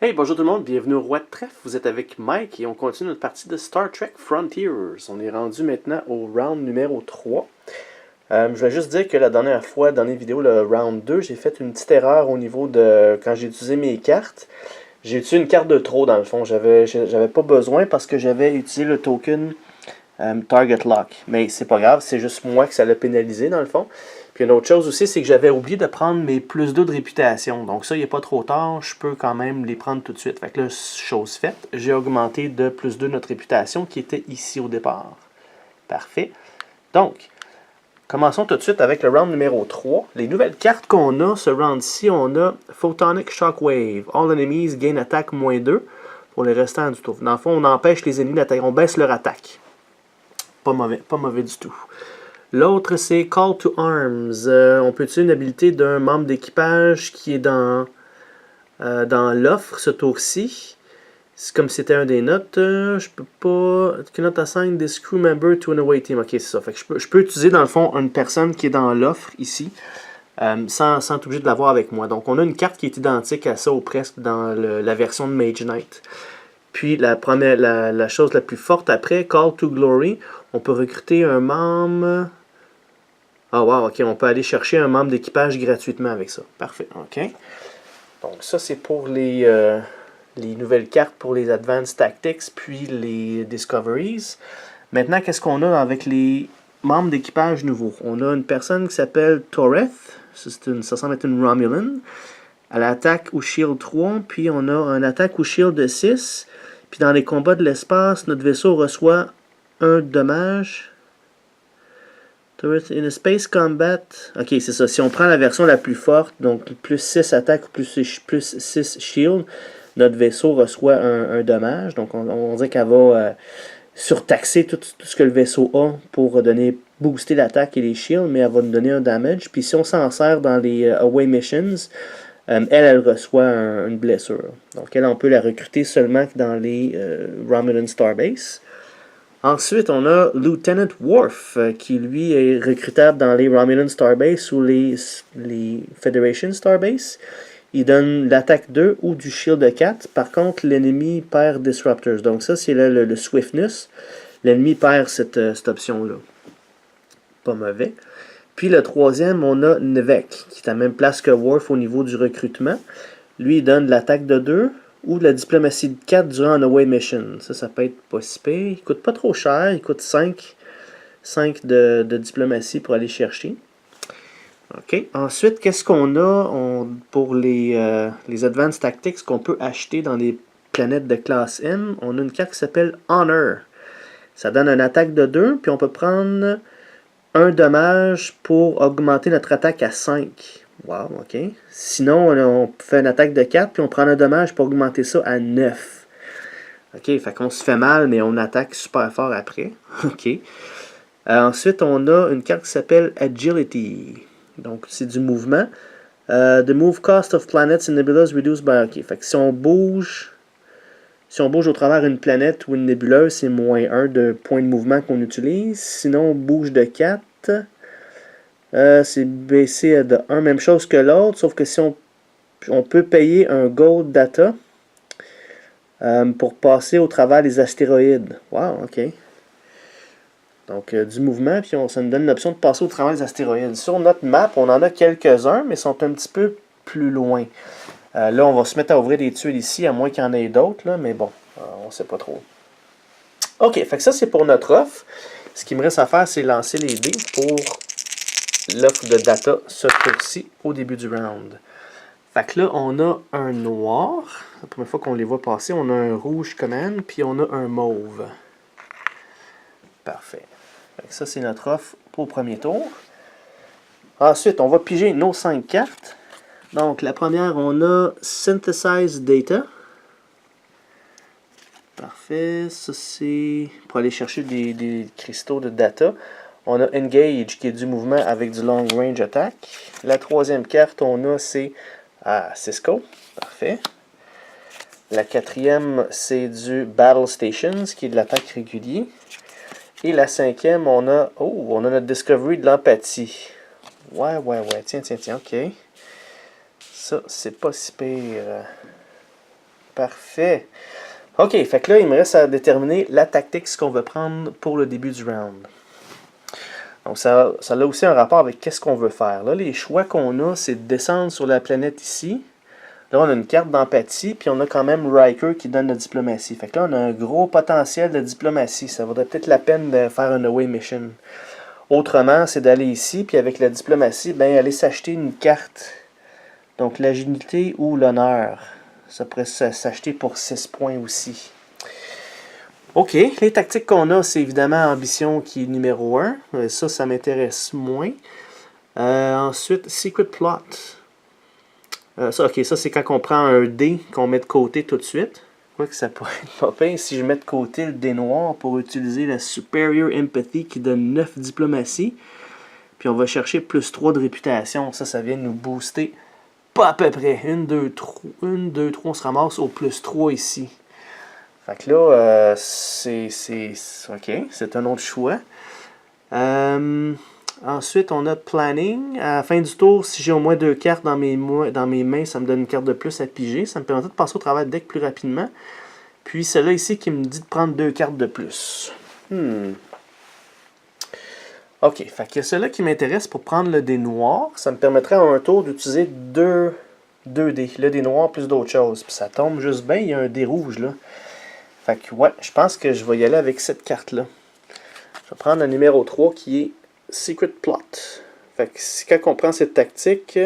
Hey, bonjour tout le monde, bienvenue au Roi de Trèfle. Vous êtes avec Mike et on continue notre partie de Star Trek Frontiers. On est rendu maintenant au round numéro 3. Je voulais juste dire que la dernière fois, dans les vidéos, le round 2, j'ai fait une petite erreur au niveau de quand j'ai utilisé mes cartes. J'ai utilisé une carte de trop dans le fond. J'avais pas besoin parce que j'avais utilisé le token Target Lock. Mais c'est pas grave, c'est juste moi que ça l'a pénalisé dans le fond. Puis une autre chose aussi, c'est que j'avais oublié de prendre mes plus 2 de réputation. Donc ça, il n'est pas trop tard, je peux quand même les prendre tout de suite. Fait que là, chose faite, j'ai augmenté de plus 2 notre réputation qui était ici au départ. Parfait. Donc, commençons tout de suite avec le round numéro 3. Les nouvelles cartes qu'on a, ce round-ci, on a Photonic Shockwave. All enemies gain attack -2 pour les restants du tour. Dans le fond, on empêche les ennemis d'attaquer, on baisse leur attaque. Pas mauvais du tout. L'autre, c'est Call to Arms. On peut utiliser une habilité d'un membre d'équipage qui est dans l'offre ce tour-ci. C'est comme si c'était un des notes. Je peux pas... Cannot assign this crew member to an away team. Ok, c'est ça. Fait que je peux utiliser dans le fond une personne qui est dans l'offre ici, sans être obligé de l'avoir avec moi. Donc on a une carte qui est identique à ça ou presque dans la version de Mage Knight. Puis la chose la plus forte après, Call to Glory, on peut recruter un membre... Ah wow, ok, on peut aller chercher un membre d'équipage gratuitement avec ça. Parfait, ok. Donc ça c'est pour les nouvelles cartes pour les Advanced Tactics, puis les Discoveries. Maintenant, qu'est-ce qu'on a avec les membres d'équipage nouveaux? On a une personne qui s'appelle Toreth, ça semble être une Romulan. Elle attaque au shield 3, puis on a un attaque au shield de 6. Puis dans les combats de l'espace, notre vaisseau reçoit un dommage. In a space combat. Ok, c'est ça. Si on prend la version la plus forte, donc plus 6 attaques, plus 6 shield, notre vaisseau reçoit un dommage. Donc on dirait qu'elle va surtaxer tout ce que le vaisseau a pour booster l'attaque et les shields, mais elle va nous donner un damage. Puis si on s'en sert dans les away missions, elle reçoit une blessure. Donc elle, on peut la recruter seulement dans les Romulan Starbase. Ensuite, on a Lieutenant Worf, qui lui est recrutable dans les Romulan Starbase ou les Federation Starbase. Il donne l'attaque 2 ou du shield 4. Par contre, l'ennemi perd Disruptors. Donc ça, c'est le Swiftness. L'ennemi perd cette option-là. Pas mauvais. Puis le troisième, on a Nevek, qui est à la même place que Worf au niveau du recrutement. Lui, il donne l'attaque de 2 ou de la diplomatie de 4 durant un away mission. Ça peut être pas si pire. Il coûte pas trop cher. Il coûte 5 de diplomatie pour aller chercher. OK. Ensuite, qu'est-ce qu'on a pour les Advanced Tactics qu'on peut acheter dans les planètes de classe M? On a une carte qui s'appelle Honor. Ça donne une attaque de 2, puis on peut prendre un dommage pour augmenter notre attaque à 5. Wow, ok. Sinon, on fait une attaque de 4, puis on prend un dommage pour augmenter ça à 9. Ok, fait qu'on se fait mal, mais on attaque super fort après. Ok. Ensuite, on a une carte qui s'appelle Agility. Donc, c'est du mouvement. The move cost of planets and nebulas reduced by... Ok, fait que si on bouge au travers d'une planète ou une nébuleuse, c'est -1 de points de mouvement qu'on utilise. Sinon, on bouge de 4. C'est baissé de 1, même chose que l'autre, sauf que si on peut payer un gold data pour passer au travers des astéroïdes. Wow, ok. Donc, du mouvement, puis ça nous donne l'option de passer au travers des astéroïdes. Sur notre map, on en a quelques-uns, mais ils sont un petit peu plus loin. Là, on va se mettre à ouvrir des tuiles ici, à moins qu'il y en ait d'autres, mais bon, on ne sait pas trop. Ok, fait que ça, c'est pour notre offre. Ce qu'il me reste à faire, c'est lancer les dés pour l'offre de data ce tour-ci au début du round. Fait que là, on a un noir. La première fois qu'on les voit passer, on a un rouge command, puis on a un mauve. Parfait. Fait que ça, c'est notre offre pour le premier tour. Ensuite, on va piger nos 5 cartes. Donc, la première, on a Synthesize Data. Parfait. Ça, c'est pour aller chercher des cristaux de data. On a Engage, qui est du mouvement avec du Long Range Attack. La troisième carte, on a, c'est Cisco. Parfait. La quatrième, c'est du Battle Stations, qui est de l'attaque régulier. Et la cinquième, on a notre Discovery de l'empathie. Ouais. Tiens, ok. Ça, c'est pas si pire. Parfait. OK, fait que là, il me reste à déterminer la tactique qu'on veut prendre pour le début du round. Donc, ça a aussi un rapport avec qu'est-ce qu'on veut faire. Là, les choix qu'on a, c'est de descendre sur la planète ici. Là, on a une carte d'empathie, puis on a quand même Riker qui donne la diplomatie. Fait que là, on a un gros potentiel de diplomatie. Ça vaudrait peut-être la peine de faire un away mission. Autrement, c'est d'aller ici, puis avec la diplomatie, ben, aller s'acheter une carte. Donc, l'agilité ou l'honneur. Ça pourrait s'acheter pour 6 points aussi. OK, les tactiques qu'on a, c'est évidemment ambition qui est numéro 1. Ça m'intéresse moins. Ensuite, secret plot. Ça c'est quand on prend un dé qu'on met de côté tout de suite. Quoique ça pourrait être pas pire si je mets de côté le dé noir pour utiliser la Superior Empathy qui donne 9 diplomatie. Puis on va chercher plus 3 de réputation. Ça vient nous booster pas à peu près. 1, 2, 3, on se ramasse au plus 3 ici. Fait que là, OK, c'est un autre choix. Ensuite, on a planning. À la fin du tour, si j'ai au moins 2 cartes dans mes mains, ça me donne une carte de plus à piger. Ça me permet de passer au travers du deck plus rapidement. Puis celle-là ici qui me dit de prendre 2 cartes de plus. OK, fait que celle-là qui m'intéresse pour prendre le dé noir, ça me permettrait à un tour d'utiliser 2 dés. Le dé noir plus d'autres choses. Puis ça tombe juste bien, il y a un dé rouge là. Fait que ouais, je pense que je vais y aller avec cette carte-là. Je vais prendre le numéro 3 qui est Secret Plot. Fait que quand on prend cette tactique,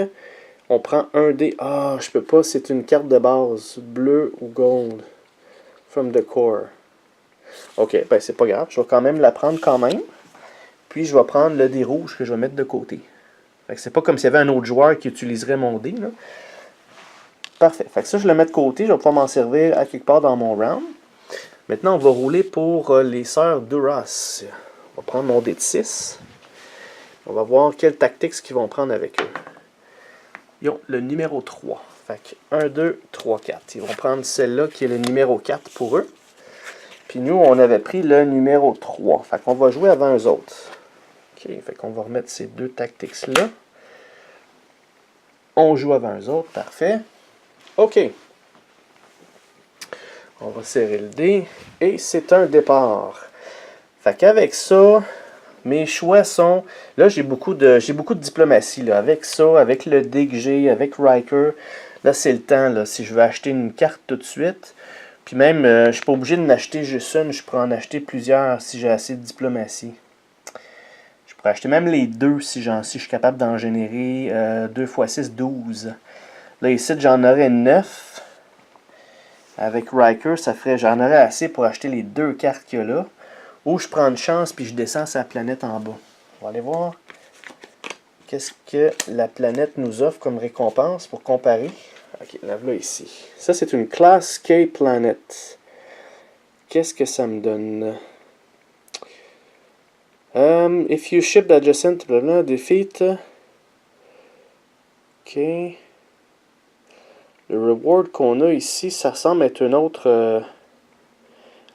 on prend un dé. Ah, je peux pas, c'est une carte de base. Bleu ou gold. From the core. Ok, ben c'est pas grave. Je vais quand même la prendre quand même. Puis je vais prendre le dé rouge que je vais mettre de côté. Fait que c'est pas comme s'il y avait un autre joueur qui utiliserait mon dé, là. Parfait. Fait que ça, je le mets de côté. Je vais pouvoir m'en servir à quelque part dans mon round. Maintenant, on va rouler pour les sœurs Duras. On va prendre mon dé de 6. On va voir quelles tactiques qu'ils vont prendre avec eux. Ils ont le numéro 3. Fait que 1, 2, 3, 4. Ils vont prendre celle-là qui est le numéro 4 pour eux. Puis nous, on avait pris le numéro 3. Fait qu'on va jouer avant eux autres. OK, fait qu'on va remettre ces 2 tactiques-là. On joue avant eux autres. Parfait. OK. On va serrer le dé. Et c'est un départ. Fait qu'avec ça, mes choix sont... Là, j'ai beaucoup de diplomatie. Là. Avec ça, avec le dé que j'ai, avec Riker, là, c'est le temps. Là, si je veux acheter une carte tout de suite. Puis même, je ne suis pas obligé d'en acheter juste une. Je pourrais en acheter plusieurs si j'ai assez de diplomatie. Je pourrais acheter même les 2 si je suis capable d'en générer 2 x 6, 12. Là, ici, j'en aurais 9. Avec Riker, j'en aurais assez pour acheter les 2 cartes qu'il y a là. Ou je prends une chance puis je descends sa planète en bas. On va aller voir qu'est-ce que la planète nous offre comme récompense pour comparer. Ok, la voilà ici. Ça, c'est une Class K Planet. Qu'est-ce que ça me donne? If you ship adjacent, blablabla, defeat. Ok. Le reward qu'on a ici, ça semble être une autre...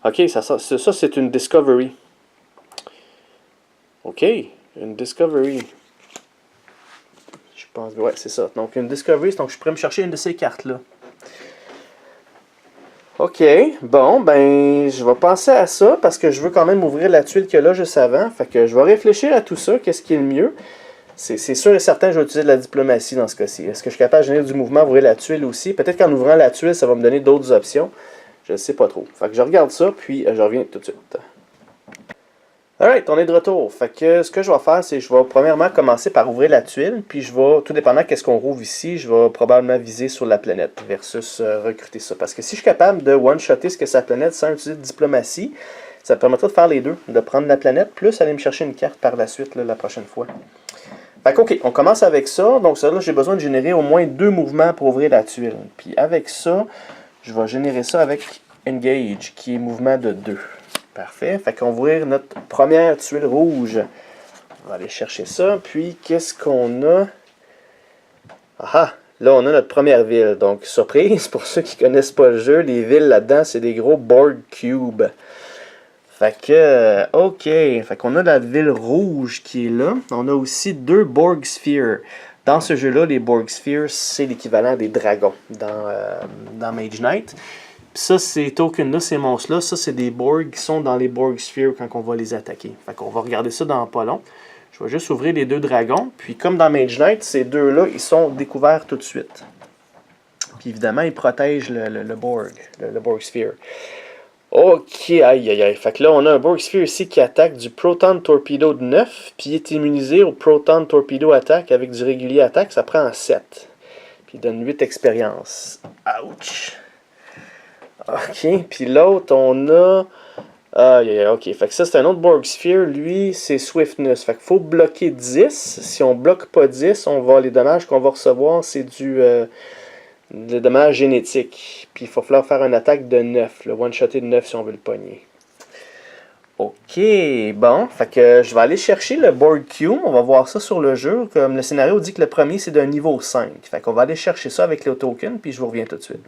Ok, ça c'est une Discovery. Ok, une Discovery. Je pense, ouais, c'est ça. Donc, une Discovery, donc je pourrais me chercher une de ces cartes-là. Ok, bon, ben, je vais penser à ça parce que je veux quand même ouvrir la tuile qu'il y a là juste avant. Fait que je vais réfléchir à tout ça, qu'est-ce qui est le mieux. C'est sûr et certain que je vais utiliser de la diplomatie dans ce cas-ci. Est-ce que je suis capable de générer du mouvement, ouvrir la tuile aussi? Peut-être qu'en ouvrant la tuile, ça va me donner d'autres options. Je ne sais pas trop. Fait que je regarde ça, puis je reviens tout de suite. Alright, on est de retour. Fait que ce que je vais faire, c'est que je vais premièrement commencer par ouvrir la tuile, puis je vais, tout dépendant de qu'est-ce qu'on rouvre ici, je vais probablement viser sur la planète versus recruter ça. Parce que si je suis capable de one-shotter ce que c'est la planète sans utiliser de diplomatie, ça me permettra de faire les deux, de prendre la planète, plus aller me chercher une carte par la suite, là, la prochaine fois. Fait que, ok, on commence avec ça. Donc ça, là, j'ai besoin de générer au moins 2 mouvements pour ouvrir la tuile. Puis avec ça, je vais générer ça avec Engage, qui est mouvement de 2. Parfait. Fait qu'on va ouvrir notre première tuile rouge. On va aller chercher ça. Puis, qu'est-ce qu'on a? Ah! Là, on a notre première ville. Donc, surprise, pour ceux qui ne connaissent pas le jeu, les villes là-dedans, c'est des gros board cubes. Fait que, ok. Fait qu'on a la ville rouge qui est là. On a aussi 2 Borg Spheres. Dans ce jeu-là, les Borg Spheres, c'est l'équivalent des dragons dans Mage Knight. ça, ces tokens-là, ces monstres-là, ça, c'est des Borg qui sont dans les Borg Sphere quand on va les attaquer. Fait qu'on va regarder ça dans pas long. Je vais juste ouvrir les deux dragons. Puis comme dans Mage Knight, ces deux-là, ils sont découverts tout de suite. Puis évidemment, ils protègent le Borg, le Borg Sphere. Ok, aïe aïe aïe. Fait que là, on a un Borg Sphere ici qui attaque du Proton Torpedo de 9. Puis il est immunisé au Proton Torpedo Attack avec du régulier attaque. Ça prend 7. Puis il donne 8 expériences. Ouch! Ok, puis l'autre, on a... ok, fait que ça, c'est un autre Borg Sphere. Lui, c'est Swiftness. Fait qu'il faut bloquer 10. Si on bloque pas 10, on va... les dommages qu'on va recevoir, c'est le dommage génétique. Puis il faut falloir faire une attaque de 9. Le one-shoté de 9 si on veut le pogner. Ok, bon. Fait que je vais aller chercher le Borg Cube. On va voir ça sur le jeu. Comme le scénario dit que le premier, c'est d'un niveau 5. Fait qu'on va aller chercher ça avec le token, puis je vous reviens tout de suite.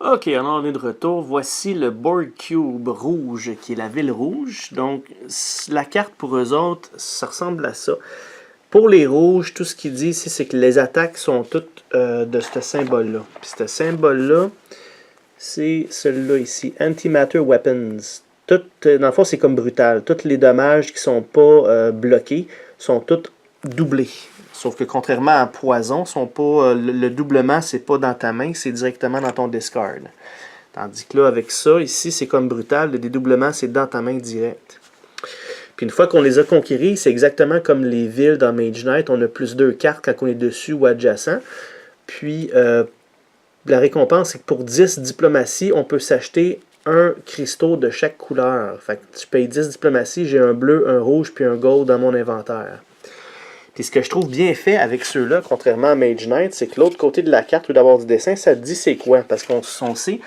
Ok, alors on est de retour. Voici le Borg Cube rouge, qui est la ville rouge. Donc, la carte pour eux autres, ça ressemble à ça. Pour les rouges, tout ce qu'il dit ici, c'est que les attaques sont toutes de ce symbole-là. Puis ce symbole-là, c'est celui-là ici, Antimatter Weapons. Dans le fond, c'est comme brutal. Tous les dommages qui ne sont pas bloqués sont tous doublés. Sauf que contrairement à Poison, le doublement, c'est pas dans ta main, c'est directement dans ton discard. Tandis que là, avec ça, ici, c'est comme brutal. Le dédoublement, c'est dans ta main direct. Puis une fois qu'on les a conquéris, c'est exactement comme les villes dans Mage Knight. On a plus 2 cartes quand on est dessus ou adjacent. Puis la récompense, c'est que pour 10 diplomatie, on peut s'acheter un cristaux de chaque couleur. Fait que tu payes 10 diplomatie, j'ai un bleu, un rouge, puis un gold dans mon inventaire. Puis ce que je trouve bien fait avec ceux-là, contrairement à Mage Knight, c'est que l'autre côté de la carte, ou d'avoir du dessin, ça te dit c'est quoi. Parce qu'on sait,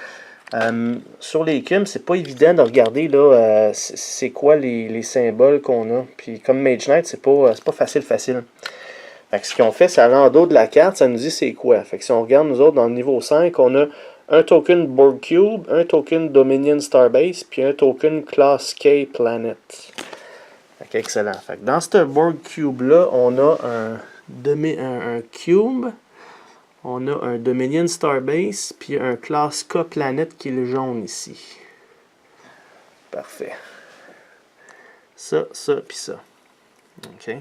sur les cubes, c'est pas évident de regarder là, c'est quoi les symboles qu'on a. Puis comme Mage Knight, c'est pas facile. Fait que ce qu'ils ont fait, c'est aller en dos de la carte, ça nous dit c'est quoi. Fait que si on regarde nous autres dans le niveau 5, on a un token Borg Cube, un token Dominion Starbase, puis un token Class K Planet. Fait que excellent. Fait que dans ce Borg Cube-là, on a un Cube, on a un Dominion Starbase, puis un Class K Planet qui est le jaune ici. Parfait. Ça, puis ça. OK.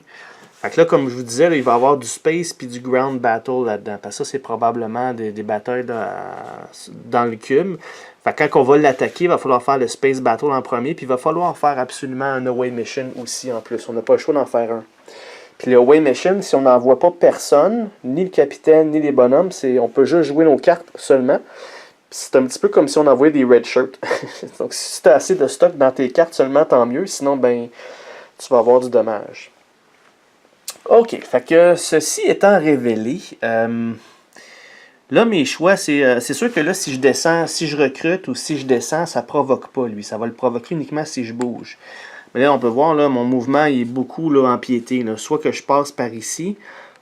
Fait que là, comme je vous disais, là, il va y avoir du Space puis du Ground Battle là-dedans. Parce que ça, c'est probablement des batailles dans le cube. Fait que quand on va l'attaquer, il va falloir faire le Space Battle en premier. Puis il va falloir faire absolument un Away Mission aussi en plus. On n'a pas le choix d'en faire un. Puis le Away Mission, si on n'envoie pas personne, ni le capitaine, ni les bonhommes, on peut juste jouer nos cartes seulement. C'est un petit peu comme si on envoyait des red shirts. Donc si tu as assez de stock dans tes cartes seulement, tant mieux. Sinon, ben, tu vas avoir du dommage. Ok, fait que ceci étant révélé, là mes choix, c'est sûr que là si je descends, si je recrute ou si je descends, ça provoque pas lui, ça va le provoquer uniquement si je bouge. Mais là on peut voir, là, mon mouvement il est beaucoup là, empiété, là. Soit que je passe par ici,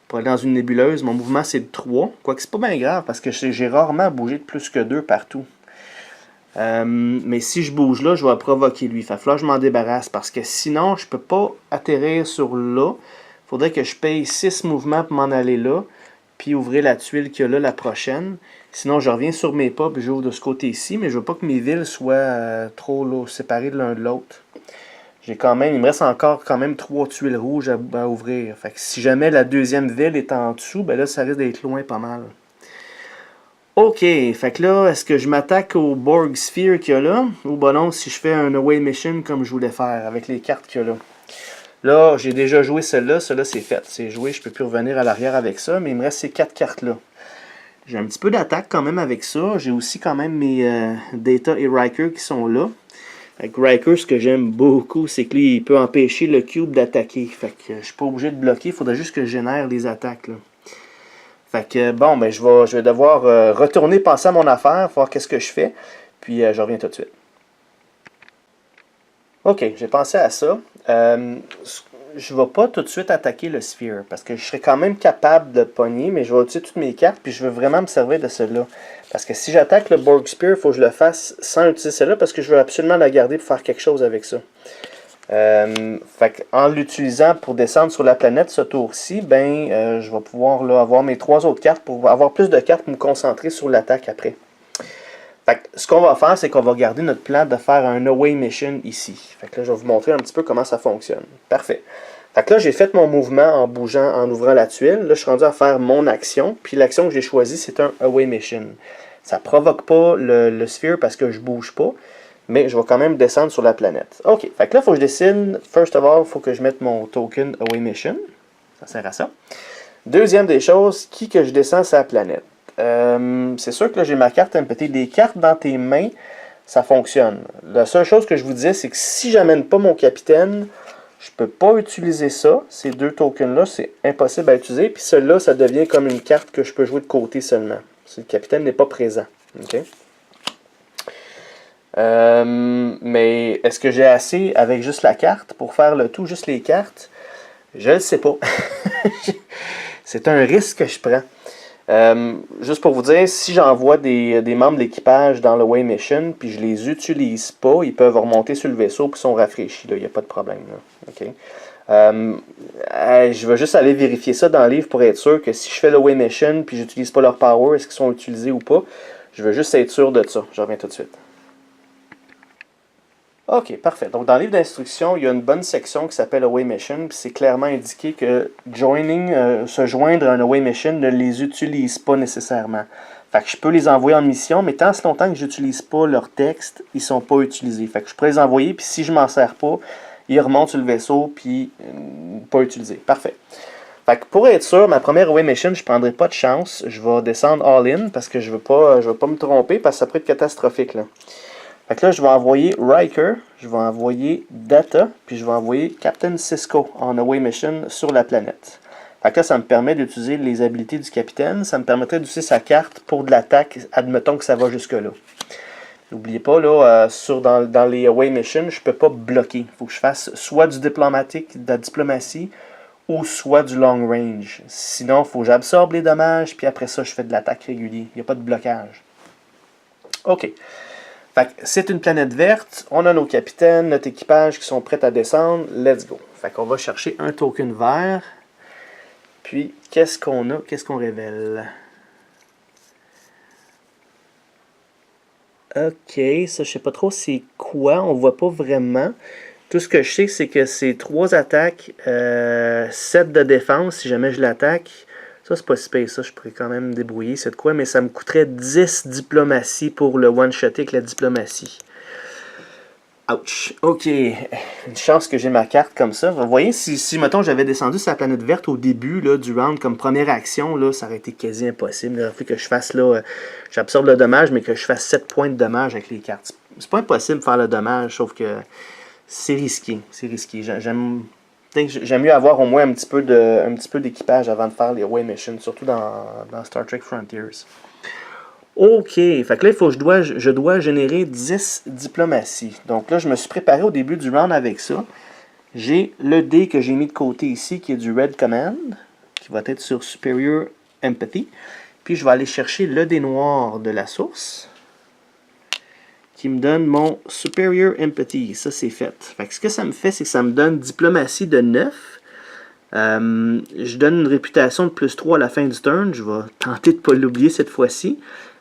pour aller dans une nébuleuse, mon mouvement c'est de 3, quoique c'est pas bien grave parce que j'ai rarement bougé de plus que 2 partout. Mais si je bouge là, je vais provoquer lui, il va falloir que je m'en débarrasse parce que sinon je peux pas atterrir sur là. Il faudrait que je paye 6 mouvements pour m'en aller là, puis ouvrir la tuile qu'il y a là, la prochaine. Sinon, je reviens sur mes pas, puis j'ouvre de ce côté-ci, mais je veux pas que mes villes soient trop là, séparées de l'un de l'autre. Il me reste encore quand même 3 tuiles rouges à ouvrir. Fait que si jamais la deuxième ville est en dessous, ben là, ça risque d'être loin pas mal. Ok, fait que là, est-ce que je m'attaque au Borg Sphere qu'il y a là, ou ben non, si je fais un Away Mission comme je voulais faire, avec les cartes qu'il y a là. Là, j'ai déjà joué celle-là. Celle-là, c'est fait. C'est joué. Je ne peux plus revenir à l'arrière avec ça. Mais il me reste ces 4 cartes-là. J'ai un petit peu d'attaque quand même avec ça. J'ai aussi quand même mes Data et Riker qui sont là. Avec Riker, ce que j'aime beaucoup, c'est que lui, il peut empêcher le cube d'attaquer. Fait que je suis pas obligé de bloquer. Il faudrait juste que je génère les attaques. Là. Fait que bon, ben, je vais devoir retourner penser à mon affaire, voir qu'est-ce que je fais. Puis je reviens tout de suite. Ok, j'ai pensé à ça. Je ne vais pas tout de suite attaquer le Sphere, parce que je serais quand même capable de pogner, mais je vais utiliser toutes mes cartes, puis je veux vraiment me servir de celle-là. Parce que si j'attaque le Borg Sphere, il faut que je le fasse sans utiliser celle-là, parce que je veux absolument la garder pour faire quelque chose avec ça. Fait en l'utilisant pour descendre sur la planète ce tour-ci, ben, je vais pouvoir là, avoir mes 3 autres cartes pour avoir plus de cartes pour me concentrer sur l'attaque après. ce qu'on va faire, c'est qu'on va garder notre plan de faire un away mission ici. Fait que là, je vais vous montrer un petit peu comment ça fonctionne. Parfait. Fait que là, j'ai fait mon mouvement en bougeant, en ouvrant la tuile. Là, je suis rendu à faire mon action. Puis l'action que j'ai choisie, c'est un away mission. Ça ne provoque pas le sphere parce que je ne bouge pas. Mais je vais quand même descendre sur la planète. OK. Fait que là, il faut que je décide. First of all, il faut que je mette mon token away mission. Ça sert à ça. Deuxième des choses, qui que je descends sur la planète. C'est sûr que là, j'ai ma carte MPT. Des cartes dans tes mains, ça fonctionne. La seule chose que je vous disais, c'est que si j'amène pas mon capitaine, je peux pas utiliser ça. Ces deux tokens-là, c'est impossible à utiliser. Puis celui-là, ça devient comme une carte que je peux jouer de côté seulement. Si le capitaine n'est pas présent. OK? Mais est-ce que j'ai assez avec juste la carte pour faire le tout, juste les cartes? Je ne le sais pas. C'est un risque que je prends. Juste pour vous dire, si j'envoie des membres d'équipage dans le Way Mission, puis je les utilise pas, ils peuvent remonter sur le vaisseau puis sont rafraîchis. Il n'y a pas de problème. Là. Okay. Je vais juste aller vérifier ça dans le livre pour être sûr que si je fais le Way Mission puis j'utilise pas leur power, est-ce qu'ils sont utilisés ou pas? Je veux juste être sûr de ça. Je reviens tout de suite. OK, parfait. Donc, dans le livre d'instructions, il y a une bonne section qui s'appelle Away Mission, puis c'est clairement indiqué que se joindre à un Away Mission ne les utilise pas nécessairement. Fait que je peux les envoyer en mission, mais tant si longtemps que je n'utilise pas leur texte, ils ne sont pas utilisés. Fait que je peux les envoyer, puis si je m'en sers pas, ils remontent sur le vaisseau, puis pas utilisés. Parfait. Fait que pour être sûr, ma première Away Mission, je ne prendrai pas de chance. Je vais descendre all-in, parce que je veux pas me tromper, parce que ça pourrait être catastrophique, là. Fait que là, je vais envoyer Riker, je vais envoyer Data, puis je vais envoyer Captain Sisko en Away Mission sur la planète. Fait que là, ça me permet d'utiliser les habilités du capitaine. Ça me permettrait d'utiliser sa carte pour de l'attaque, admettons que ça va jusque-là. N'oubliez pas, là, dans les Away Missions, je ne peux pas bloquer. Il faut que je fasse soit du diplomatique, de la diplomatie, ou soit du long range. Sinon, il faut que j'absorbe les dommages, puis après ça, je fais de l'attaque régulière. Il n'y a pas de blocage. OK. Fait que c'est une planète verte, on a nos capitaines, notre équipage qui sont prêts à descendre, let's go. Fait qu'on va chercher un token vert, puis qu'est-ce qu'on a, qu'est-ce qu'on révèle? Ok, ça je sais pas trop c'est quoi, on voit pas vraiment. Tout ce que je sais c'est que c'est 3 attaques, 7 de défense si jamais je l'attaque. Ça, c'est pas si ça, je pourrais quand même me débrouiller, c'est de quoi, mais ça me coûterait 10 diplomatie pour le one-shotter avec la diplomatie. Ouch. OK. Une chance que j'ai ma carte comme ça. Vous voyez, si mettons, j'avais descendu sur la planète verte au début là, du round comme première action, là, ça aurait été quasi impossible. Il aurait fallu que je fasse, là, j'absorbe le dommage, mais que je fasse 7 points de dommage avec les cartes. C'est pas impossible de faire le dommage, sauf que c'est risqué. C'est risqué. J'aime mieux avoir au moins un petit peu d'équipage avant de faire les Away Missions, surtout dans Star Trek Frontiers. OK, fait que là, je dois générer 10 diplomatie. Donc là, je me suis préparé au début du round avec ça. J'ai le dé que j'ai mis de côté ici, qui est du Red Command, qui va être sur Superior Empathy. Puis je vais aller chercher le dé noir de la source, qui me donne mon Superior Empathy. Ça, c'est fait. Fait que ce que ça me fait, c'est que ça me donne diplomatie de 9. Je donne une réputation de plus 3 à la fin du turn. Je vais tenter de ne pas l'oublier cette fois-ci.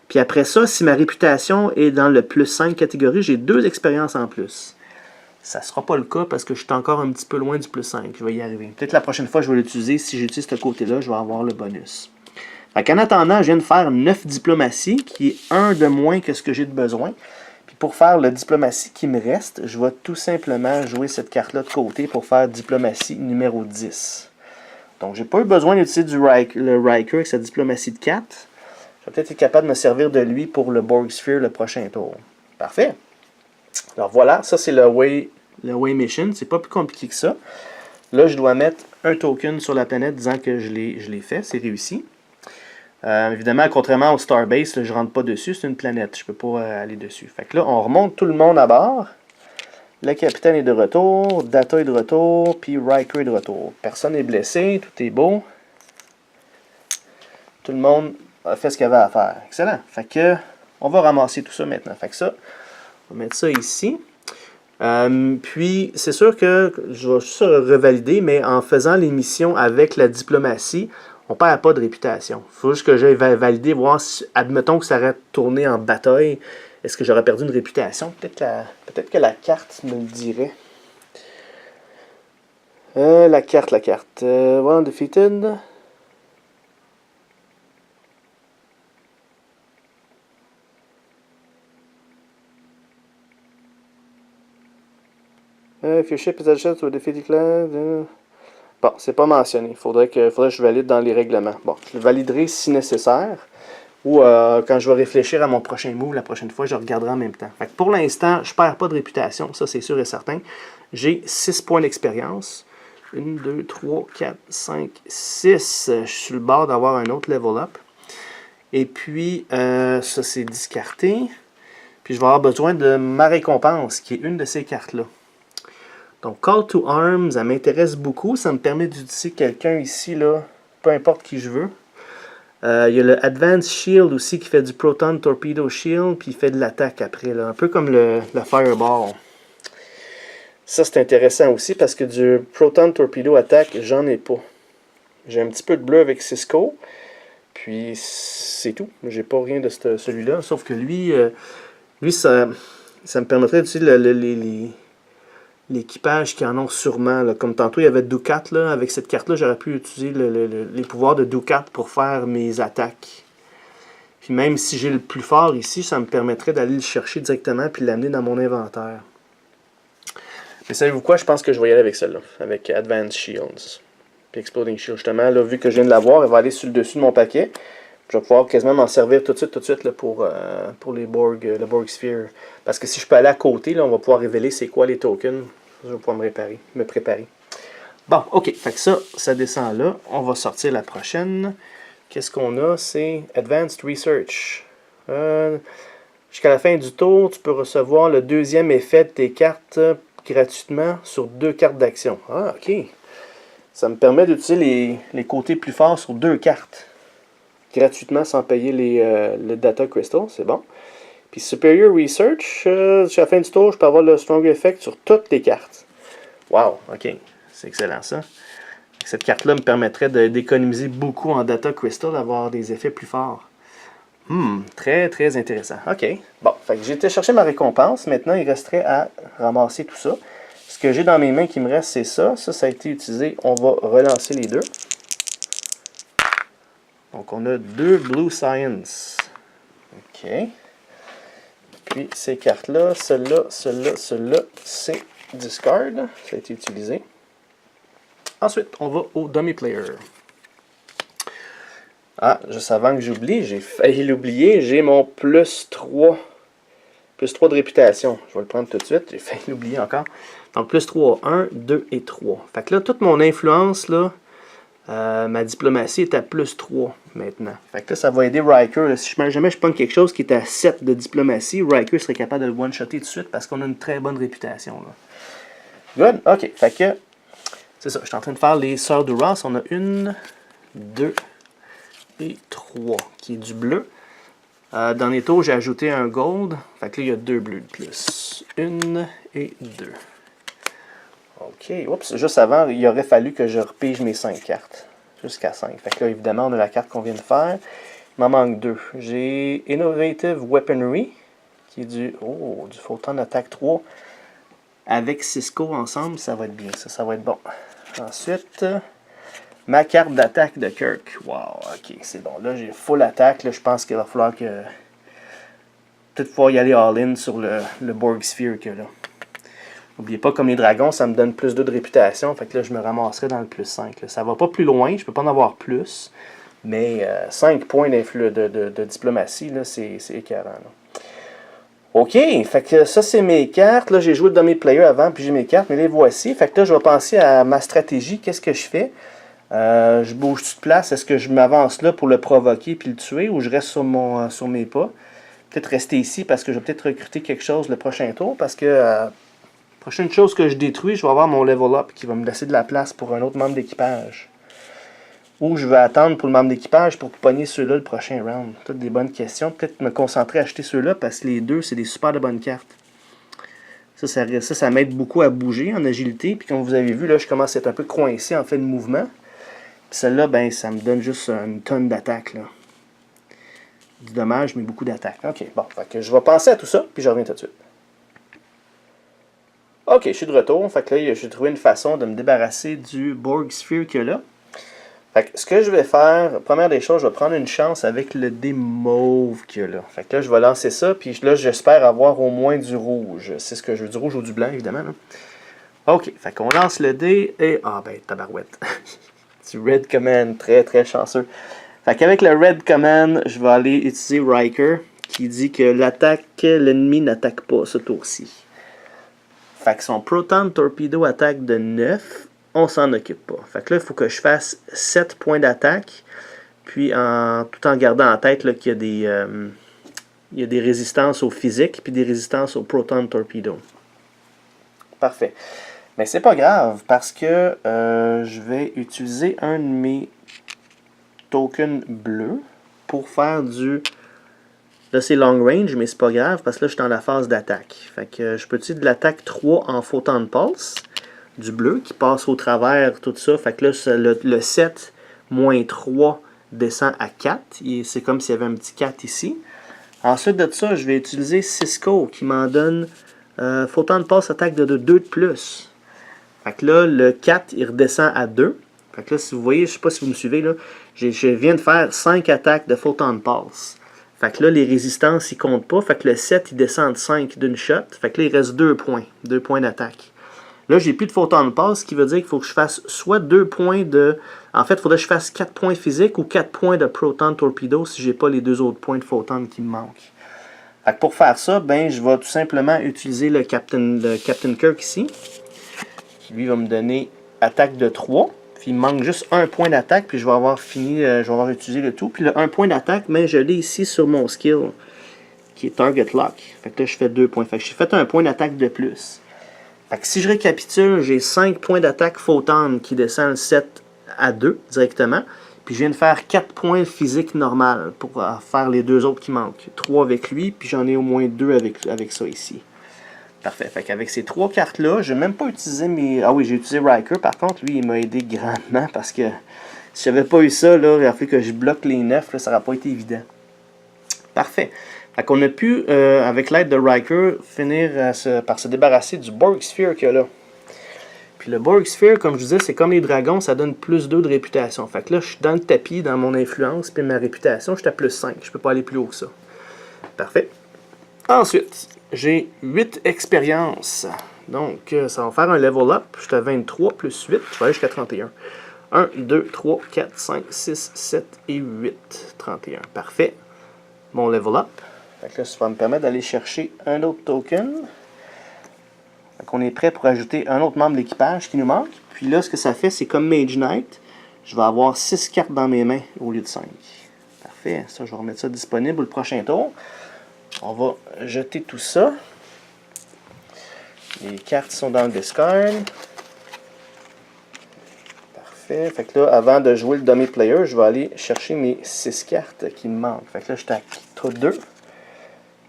Puis après ça, si ma réputation est dans le plus 5 catégorie, j'ai 2 expériences en plus. Ça ne sera pas le cas parce que je suis encore un petit peu loin du plus 5. Je vais y arriver. Peut-être la prochaine fois, je vais l'utiliser. Si j'utilise ce côté-là, je vais avoir le bonus. En attendant, je viens de faire 9 diplomatie, qui est 1 de moins que ce que j'ai de besoin. Puis pour faire le diplomatie qui me reste, je vais tout simplement jouer cette carte-là de côté pour faire diplomatie numéro 10. Donc, j'ai pas eu besoin d'utiliser le Riker avec sa diplomatie de 4. Je vais peut-être être capable de me servir de lui pour le Borg Sphere le prochain tour. Parfait. Alors voilà, ça c'est le Way Mission. C'est pas plus compliqué que ça. Là, je dois mettre un token sur la planète disant que je l'ai fait. C'est réussi. Évidemment, contrairement au Starbase, là, je ne rentre pas dessus. C'est une planète. Je ne peux pas aller dessus. Fait que là, on remonte tout le monde à bord. Le capitaine est de retour. Data est de retour. Puis Riker est de retour. Personne n'est blessé. Tout est beau. Tout le monde a fait ce qu'il avait à faire. Excellent. Fait que on va ramasser tout ça maintenant. Fait que ça, on va mettre ça ici. Puis, c'est sûr que je vais juste revalider, mais en faisant les missions avec la diplomatie, on ne perd pas de réputation. Il faut juste que j'aille valider, voir si, admettons que ça aurait tourné en bataille, Est-ce que j'aurais perdu une réputation? Peut-être que la carte me le dirait. La carte. One defeated. If your ship is adjusted to a defeat declared... Bon, c'est pas mentionné. Il faudrait que je valide dans les règlements. Bon, je le validerai si nécessaire. Ou quand je vais réfléchir à mon prochain move, la prochaine fois, je regarderai en même temps. Fait que pour l'instant, je perds pas de réputation. Ça, c'est sûr et certain. J'ai 6 points d'expérience. 1, 2, 3, 4, 5, 6. Je suis sur le bord d'avoir un autre level up. Et puis, ça, c'est discarté. Puis, je vais avoir besoin de ma récompense, qui est une de ces cartes-là. Donc, Call to Arms, ça m'intéresse beaucoup. Ça me permet d'utiliser quelqu'un ici, là, peu importe qui je veux. Il y a le Advanced Shield aussi qui fait du Proton Torpedo Shield, puis il fait de l'attaque après, là, un peu comme le Fireball. Ça, c'est intéressant aussi parce que du Proton Torpedo Attack, j'en ai pas. J'ai un petit peu de bleu avec Cisco, puis c'est tout. J'ai pas rien de celui-là, sauf que lui ça me permettrait d'utiliser l'équipage qui en ont sûrement. Là. Comme tantôt, il y avait Ducat. Là. Avec cette carte-là, j'aurais pu utiliser les pouvoirs de Ducat pour faire mes attaques. Puis même si j'ai le plus fort ici, ça me permettrait d'aller le chercher directement puis l'amener dans mon inventaire. Mais savez-vous quoi? Je pense que je vais y aller avec celle-là. Avec Advanced Shields. Puis Exploding Shield, justement. Là, vu que je viens de l'avoir, elle va aller sur le dessus de mon paquet. Je vais pouvoir quasiment m'en servir tout de suite là, pour les Borg, le Borg Sphere. Parce que si je peux aller à côté, là, on va pouvoir révéler c'est quoi les tokens. Je vais pouvoir me préparer. Bon, ok. Fait que ça descend là. On va sortir la prochaine. Qu'est-ce qu'on a? C'est Advanced Research. Jusqu'à la fin du tour, tu peux recevoir le deuxième effet de tes cartes gratuitement sur 2 cartes d'action. Ah, ok. Ça me permet d'utiliser les côtés plus forts sur 2 cartes. Gratuitement sans payer le Data Crystal. C'est bon. Puis Superior Research, jusqu'à la fin du tour, je peux avoir le Stronger Effect sur toutes les cartes. Wow, ok. C'est excellent ça. Cette carte-là me permettrait d'économiser beaucoup en Data Crystal, d'avoir des effets plus forts. Très, très intéressant. Ok. Bon, fait que j'ai été chercher ma récompense. Maintenant, il resterait à ramasser tout ça. Ce que j'ai dans mes mains qui me reste, c'est ça. Ça a été utilisé. On va relancer les deux. Donc, on a 2 Blue Science. Ok. Puis, ces cartes-là, celle-là, c'est discard. Ça a été utilisé. Ensuite, on va au Dummy Player. Ah, juste avant que j'oublie, j'ai failli l'oublier, j'ai mon plus 3 de réputation. Je vais le prendre tout de suite, j'ai failli l'oublier encore. Donc, plus 3, 1, 2 et 3. Fait que là, toute mon influence, là, ma diplomatie est à plus 3 maintenant. Fait que là, ça va aider Riker. Là, si jamais je prends quelque chose qui est à 7 de diplomatie, Riker serait capable de le one-shotter tout de suite parce qu'on a une très bonne réputation. Là. Good, ok. Fait que, c'est ça, je suis en train de faire les sœurs de Ross. On a 1, 2 et 3 qui est du bleu. Dans les tours, j'ai ajouté un gold. Fait que là, il y a 2 bleus de plus. 1 et 2. Ok, oups, juste avant, il aurait fallu que je repige mes 5 cartes. Jusqu'à 5. Fait que là, évidemment, on a la carte qu'on vient de faire. Il m'en manque 2. J'ai Innovative Weaponry, qui est du Photon Attack 3. Avec Cisco ensemble, ça va être bien, ça va être bon. Ensuite, ma carte d'attaque de Kirk. Wow, ok, c'est bon. Là, j'ai full attaque. Là, je pense qu'il va falloir que... peut-être pouvoir y aller all-in sur le Borg Sphere que là. N'oubliez pas, comme les dragons, ça me donne plus 2 de réputation. Fait que là, je me ramasserai dans le plus 5. Là. Ça va pas plus loin, je peux pas en avoir plus. Mais 5 points de diplomatie, là, c'est écœurant. Là. Ok, fait que ça, c'est mes cartes. Là, j'ai joué le Dummy Player avant, puis j'ai mes cartes, mais les voici. Fait que là, je vais penser à ma stratégie. Qu'est-ce que je fais? Je bouge de place. Est-ce que je m'avance là pour le provoquer puis le tuer, ou je reste sur mes pas? Peut-être rester ici parce que je vais peut-être recruter quelque chose le prochain tour, parce que... prochaine chose que je détruis, je vais avoir mon level up qui va me laisser de la place pour un autre membre d'équipage. Ou je vais attendre pour le membre d'équipage pour pogner ceux-là le prochain round. Toutes des bonnes questions. Peut-être me concentrer à acheter ceux-là parce que les deux, c'est des super de bonnes cartes. Ça m'aide beaucoup à bouger en agilité. Puis comme vous avez vu, là, je commence à être un peu coincé en fait de mouvement. Puis celle-là, ben, ça me donne juste une tonne d'attaque. du dommage, mais beaucoup d'attaques. OK, bon, fait que je vais penser à tout ça, puis je reviens tout de suite. OK, je suis de retour. Fait que là, j'ai trouvé une façon de me débarrasser du Borg Sphere qu'il y a là. Fait que ce que je vais faire, première des choses, je vais prendre une chance avec le dé mauve qu'il y a là. Fait que là, je vais lancer ça, puis là, j'espère avoir au moins du rouge. C'est ce que je veux, du rouge ou du blanc, évidemment. Là. OK, fait qu'on lance le dé et... Ah ben, tabarouette. Du Red Command, très très chanceux. Fait qu'avec le Red Command, je vais aller utiliser Riker, qui dit que l'ennemi n'attaque pas ce tour-ci. Fait que son Proton Torpedo attaque de 9, on s'en occupe pas. Fait que là, il faut que je fasse 7 points d'attaque, puis tout en gardant en tête qu'il y a des résistances au physique, puis des résistances au Proton Torpedo. Parfait. Mais c'est pas grave, parce que je vais utiliser un de mes tokens bleus pour faire du... Là, c'est long range, mais c'est pas grave, parce que là, je suis dans la phase d'attaque. Fait que je peux utiliser de l'attaque 3 en photon pulse, du bleu, qui passe au travers, tout ça. Fait que là, le 7 moins 3 descend à 4. C'est comme s'il y avait un petit 4 ici. Ensuite de ça, je vais utiliser Cisco, qui m'en donne photon pulse attaque de 2 de plus. Fait que là, le 4, il redescend à 2. Fait que là, si vous voyez, je sais pas si vous me suivez, là, je viens de faire 5 attaques de photon pulse. Fait que là, les résistances, ils comptent pas. Fait que le 7, il descend de 5 d'une shot. Fait que là, il reste 2 points. 2 points d'attaque. Là, j'ai plus de photon pass, ce qui veut dire qu'il faut que je fasse soit 2 points de... En fait, il faudrait que je fasse 4 points physiques ou 4 points de Proton Torpedo si j'ai pas les 2 autres points de photon qui me manquent. Fait que pour faire ça, ben, je vais tout simplement utiliser le Captain Kirk ici. Qui lui va me donner attaque de 3. Puis il me manque juste un point d'attaque, puis je vais avoir fini, je vais avoir utilisé le tout. Puis le 1 point d'attaque, mais je l'ai ici sur mon skill, qui est Target Lock. Fait que là, je fais 2 points. Fait que j'ai fait un point d'attaque de plus. Fait que si je récapitule, j'ai 5 points d'attaque photon qui descend le 7 à 2 directement. Puis je viens de faire 4 points physique normal pour faire les 2 autres qui manquent. 3 avec lui, puis j'en ai au moins 2 avec ça ici. Parfait. Fait qu'avec ces 3 cartes-là, je n'ai même pas utilisé mes... Ah oui, j'ai utilisé Riker. Par contre, lui, il m'a aidé grandement parce que si j'avais pas eu ça, là, il a fallu que je bloque les 9, là, ça n'aurait pas été évident. Parfait. Fait qu'on a pu, avec l'aide de Riker, finir par se débarrasser du Borg Sphere qu'il y a là. Puis le Borg Sphere, comme je disais, c'est comme les dragons, ça donne plus 2 de réputation. Fait que là, je suis dans le tapis, dans mon influence, puis ma réputation, je suis à plus 5. Je peux pas aller plus haut que ça. Parfait. Ensuite, j'ai 8 expériences. Donc, ça va faire un level up. Je suis à 23 plus 8. Je vais aller jusqu'à 31. 1, 2, 3, 4, 5, 6, 7 et 8. 31. Parfait. Mon level up. Fait que là, ça va me permettre d'aller chercher un autre token. Fait qu'on est prêt pour ajouter un autre membre de l'équipage qui nous manque. Puis là, ce que ça fait, c'est comme Mage Knight. Je vais avoir 6 cartes dans mes mains au lieu de 5. Parfait. Ça, je vais remettre ça disponible pour le prochain tour. On va jeter tout ça. Les cartes sont dans le discard. Parfait. Fait que là, avant de jouer le dummy player, je vais aller chercher mes 6 cartes qui me manquent. Fait que là, j'étais à 2.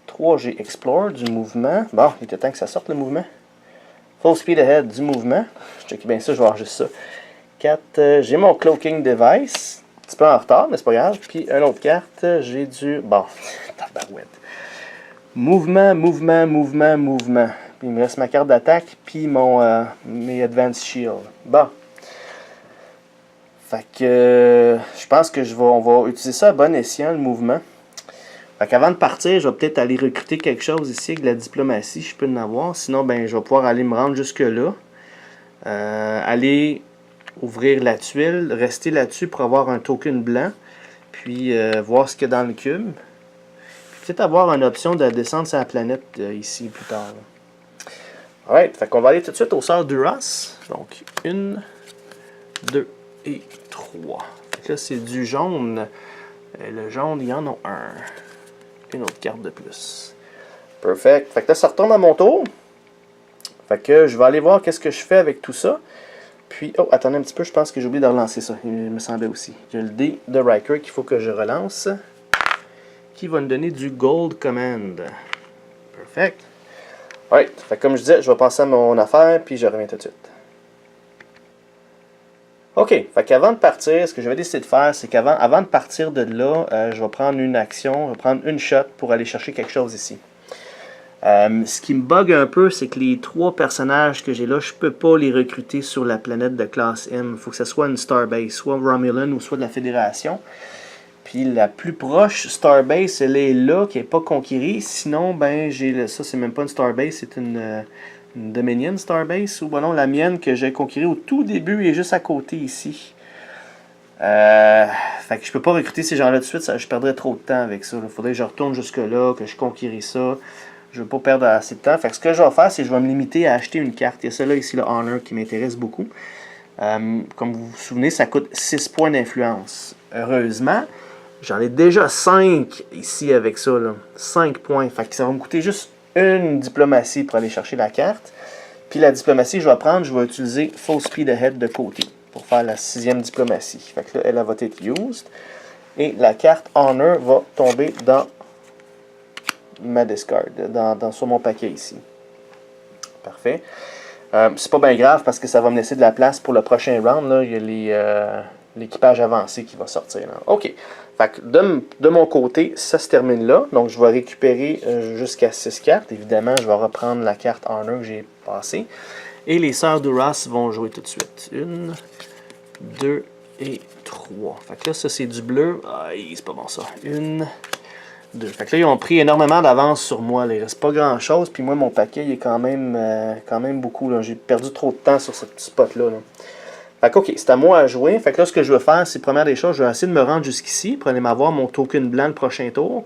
3, j'ai Explore, du mouvement. Bon, il était temps que ça sorte le mouvement. Full Speed Ahead, du mouvement. Je check bien ça, je vais avoir juste ça. 4, j'ai mon Cloaking Device. Un petit peu en retard, mais c'est pas grave. Puis, une autre carte, j'ai du... Bon, tabarouette. Mouvement, mouvement, mouvement, mouvement. Puis il me reste ma carte d'attaque, puis mes Advanced Shield. Bon. Fait que je pense que on va utiliser ça à bon escient, le mouvement. Fait qu'avant de partir, je vais peut-être aller recruter quelque chose ici avec de la diplomatie, je peux en avoir. Sinon, ben, je vais pouvoir aller me rendre jusque-là. Aller ouvrir la tuile, rester là-dessus pour avoir un token blanc. Puis voir ce qu'il y a dans le cube. Peut-être avoir une option de descendre sur la planète ici plus tard. Alright, fait qu'on va aller tout de suite au sort d'Uras. Donc, 1, 2 et 3. Fait que là, c'est du jaune. Le jaune, il y en a un. Une autre carte de plus. Perfect. Fait que là, ça retourne à mon tour. Fait que je vais aller voir qu'est-ce que je fais avec tout ça. Puis, oh, attendez un petit peu, je pense que j'ai oublié de relancer ça. Il me semblait aussi. J'ai le dé de Riker qu'il faut que je relance. Qui va me donner du Gold Command. Perfect. Alright, fait comme je disais, je vais passer à mon affaire, puis je reviens tout de suite. OK, fait qu'avant de partir, ce que je vais décider de faire, c'est qu'avant de partir de là, je vais prendre une action, je vais prendre une shot pour aller chercher quelque chose ici. Ce qui me bug un peu, c'est que les 3 personnages que j'ai là, je peux pas les recruter sur la planète de classe M. Il faut que ce soit une Starbase, soit Romulan ou soit de la Fédération. Puis la plus proche Starbase, elle est là, qui n'est pas conquérie. Sinon, ben ça, c'est même pas une Starbase, c'est une Dominion Starbase. Ou bon, la mienne que j'ai conquérie au tout début est juste à côté ici. Fait que je peux pas recruter ces gens-là de suite, je perdrais trop de temps avec ça. Il faudrait que je retourne jusque-là, que je conquéris ça. Je veux pas perdre assez de temps. Fait que ce que je vais faire, c'est que je vais me limiter à acheter une carte. Il y a celle-là ici, le Honor, qui m'intéresse beaucoup. Comme vous vous souvenez, ça coûte 6 points d'influence. Heureusement, j'en ai déjà 5 ici avec ça. Là. 5 points. Fait que ça va me coûter juste une diplomatie pour aller chercher la carte. Puis la diplomatie que je vais prendre, je vais utiliser Full Speed Ahead de côté pour faire la 6e diplomatie. Fait que là, elle va être used. Et la carte Honor va tomber dans ma discard, sur mon paquet ici. Parfait. C'est pas bien grave parce que ça va me laisser de la place pour le prochain round. Là. Il y a l'équipage avancé qui va sortir. Là. OK. Fait que de mon côté, ça se termine là. Donc, je vais récupérer jusqu'à 6 cartes. Évidemment, je vais reprendre la carte Honor que j'ai passée. Et les sœurs Duras vont jouer tout de suite. 1, 2 et 3. Fait que là, ça, c'est du bleu. Aïe, c'est pas bon ça. 1, 2. Fait que là, ils ont pris énormément d'avance sur moi. Là. Il reste pas grand-chose. Puis moi, mon paquet, il est quand même beaucoup. J'ai perdu trop de temps sur ce petit spot-là. Là. Fait que, OK, c'est à moi à jouer. Fait que là, ce que je veux faire, c'est, première des choses, je vais essayer de me rendre jusqu'ici. Pour aller m'avoir mon token blanc le prochain tour.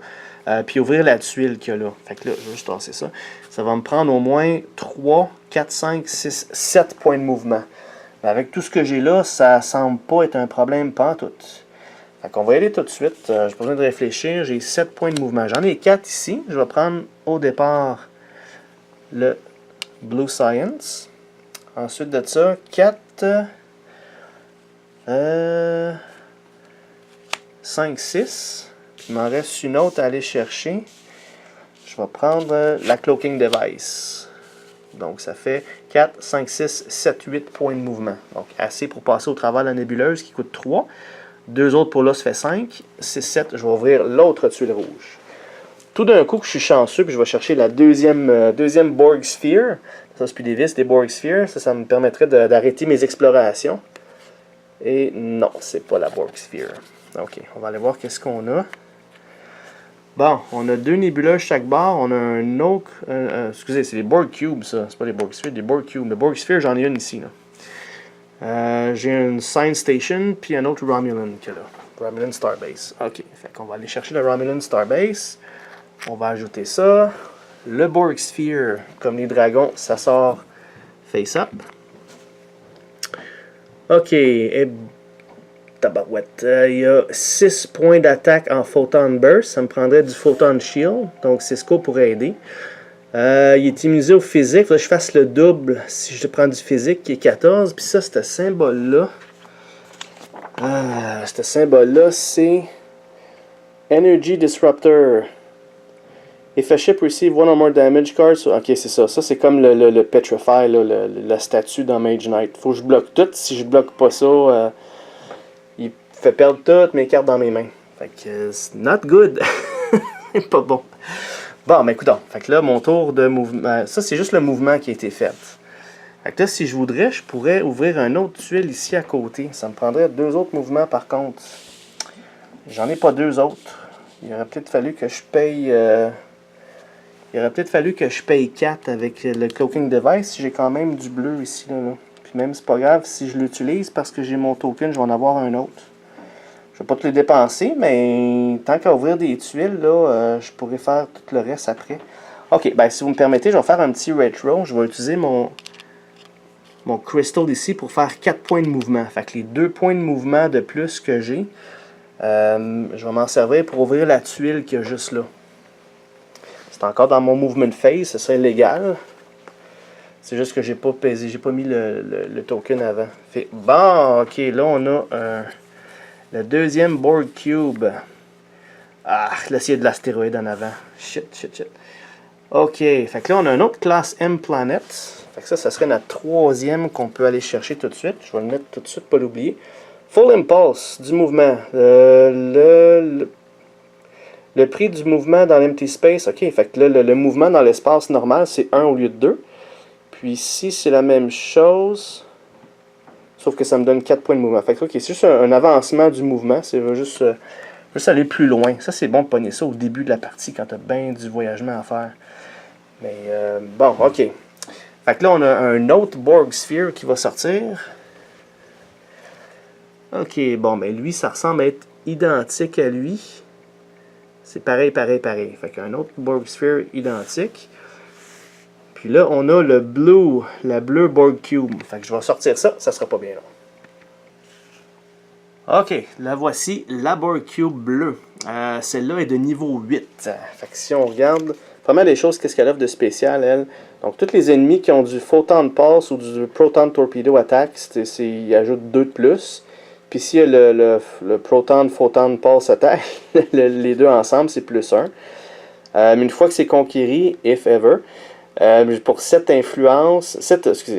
Puis ouvrir la tuile qu'il y a là. Fait que là, je vais juste tasser ça. Ça va me prendre au moins 3, 4, 5, 6, 7 points de mouvement. Mais avec tout ce que j'ai là, ça semble pas être un problème pantoute. Fait qu'on va y aller tout de suite. J'ai pas besoin de réfléchir. J'ai 7 points de mouvement. J'en ai 4 ici. Je vais prendre au départ le Blue Science. Ensuite de ça, 4, 5, 6. Il m'en reste une autre à aller chercher. Je vais prendre la Cloaking Device. Donc ça fait 4, 5, 6, 7, 8 points de mouvement. Donc assez pour passer au travers de la nébuleuse qui coûte 3. 2 autres pour là, ça fait 5. 6, 7, je vais ouvrir l'autre tuile rouge. Tout d'un coup, je suis chanceux, puis je vais chercher la deuxième Borg Sphere. Ça, c'est plus des vis, des Borg Sphere. Ça me permettrait d'arrêter mes explorations. Et non, c'est pas la Borg Sphere. Ok, on va aller voir qu'est-ce qu'on a. Bon, on a 2 nébuleuses chaque bord. On a un autre... excusez, c'est les Borg Cubes, ça. C'est pas les Borg Sphere, des Borg Cubes. Le Borg Sphere, j'en ai une ici, là. J'ai une Science Station, puis un autre Romulan que là. Romulan Starbase. Ok, fait qu'on va aller chercher le Romulan Starbase. On va ajouter ça. Le Borg Sphere, comme les dragons, ça sort face up. Ok, et tabarouette. Il y a 6 points d'attaque en Photon Burst. Ça me prendrait du Photon Shield. Donc Cisco pourrait aider. Il est immunisé au physique. Il faudrait que je fasse le double si je prends du physique qui est 14. Puis ça, ce symbole-là. Ce symbole-là, c'est Energy Disruptor. If a ship receive one or more damage cards. Ok, c'est ça. Ça, c'est comme le Petrify, là, la statue dans Mage Knight. Faut que je bloque tout. Si je bloque pas ça, il fait perdre toutes mes cartes dans mes mains. Fait que c'est not good. Pas bon. Bon, mais écoute, fait que là, mon tour de mouvement. Ça, c'est juste le mouvement qui a été fait. Fait que là, si je voudrais, je pourrais ouvrir un autre tuile ici à côté. Ça me prendrait 2 autres mouvements par contre. J'en ai pas 2 autres. Il aurait peut-être fallu que je paye. Il aurait peut-être fallu que je paye 4 avec le Cloaking Device si j'ai quand même du bleu ici. Là. Puis même, c'est pas grave si je l'utilise parce que j'ai mon token, je vais en avoir un autre. Je vais pas te les dépenser, mais tant qu'à ouvrir des tuiles, là, je pourrais faire tout le reste après. Ok, ben si vous me permettez, je vais faire un petit retro. Je vais utiliser mon crystal ici pour faire 4 points de mouvement. Fait que les 2 points de mouvement de plus que j'ai, je vais m'en servir pour ouvrir la tuile qu'il y a juste là. C'est encore dans mon movement phase, ce serait légal. C'est juste que j'ai pas pesé, j'ai pas mis le token avant. Fait, bon, ok, là on a le deuxième Borg Cube. Ah, là, il y a de l'astéroïde en avant. Shit. OK, fait que là, on a une autre classe M Planet. Fait que ça serait notre troisième qu'on peut aller chercher tout de suite. Je vais le mettre tout de suite, pas l'oublier. Full Impulse, du mouvement. Le prix du mouvement dans l'empty space, OK, fait que là, le mouvement dans l'espace normal, c'est 1 au lieu de 2. Puis ici, c'est la même chose, sauf que ça me donne 4 points de mouvement. Fait que OK, c'est juste un avancement du mouvement, c'est juste aller plus loin. Ça, c'est bon de pogner ça au début de la partie, quand tu as bien du voyagement à faire. Mais bon, OK. Fait que là, on a un autre Borg Sphere qui va sortir. OK, bon, mais lui, ça ressemble à être identique à lui. C'est pareil. Fait qu'un autre Borg Sphere identique. Puis là, on a la bleue Borg Cube. Fait que je vais sortir ça sera pas bien long. OK, la voici, la Borg Cube bleue. Celle-là est de niveau 8. Fait que si on regarde, pas mal des choses, qu'est-ce qu'elle offre de spécial, elle. Donc, tous les ennemis qui ont du Photon Pulse ou du Proton Torpedo Attack, ils ajoutent 2 de plus. Puis ici, il y a le Proton Photon Pulse Attack. Les deux ensemble, c'est plus 1. Mais une fois que c'est conquéri, if ever, pour cette influence,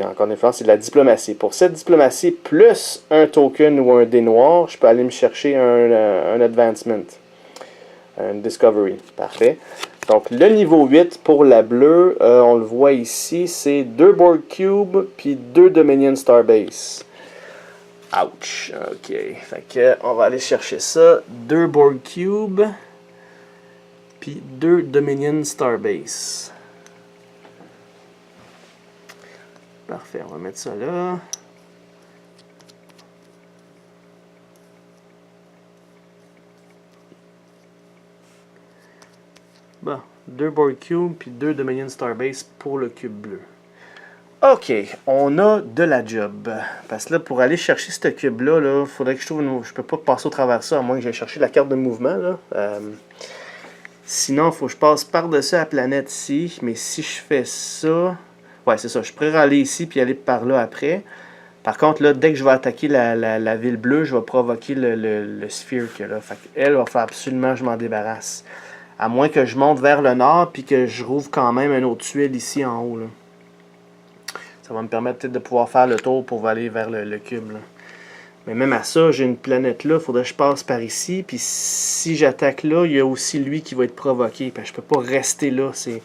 encore une influence, c'est de la diplomatie. Pour cette diplomatie, plus un token ou un dé noir, je peux aller me chercher un advancement. Un discovery. Parfait. Donc, le niveau 8 pour la bleue, on le voit ici, c'est 2 Borg Cube, puis 2 Dominion Starbase. Ouch. OK. Fait que, on va aller chercher ça. 2 Borg Cube, puis 2 Dominion Starbase. Parfait, on va mettre ça là. Bon, 2 Borg Cube puis 2 Dominion Starbase pour le cube bleu. OK, on a de la job. Parce que là, pour aller chercher ce cube-là, il faudrait que je trouve je peux pas passer au travers de ça, à moins que j'aille chercher la carte de mouvement. Là. Sinon, il faut que je passe par-dessus la planète ici. Mais si je fais ça... Ouais, c'est ça. Je pourrais aller ici puis aller par là après. Par contre, là, dès que je vais attaquer la ville bleue, je vais provoquer le sphere qu'il y a là. Fait qu'elle va faire absolument que je m'en débarrasse. À moins que je monte vers le nord puis que je rouvre quand même un autre tuile ici en haut. Là. Ça va me permettre peut-être de pouvoir faire le tour pour aller vers le cube. Là. Mais même à ça, j'ai une planète là. Il faudrait que je passe par ici. Puis si j'attaque là, il y a aussi lui qui va être provoqué. Puis je peux pas rester là. C'est...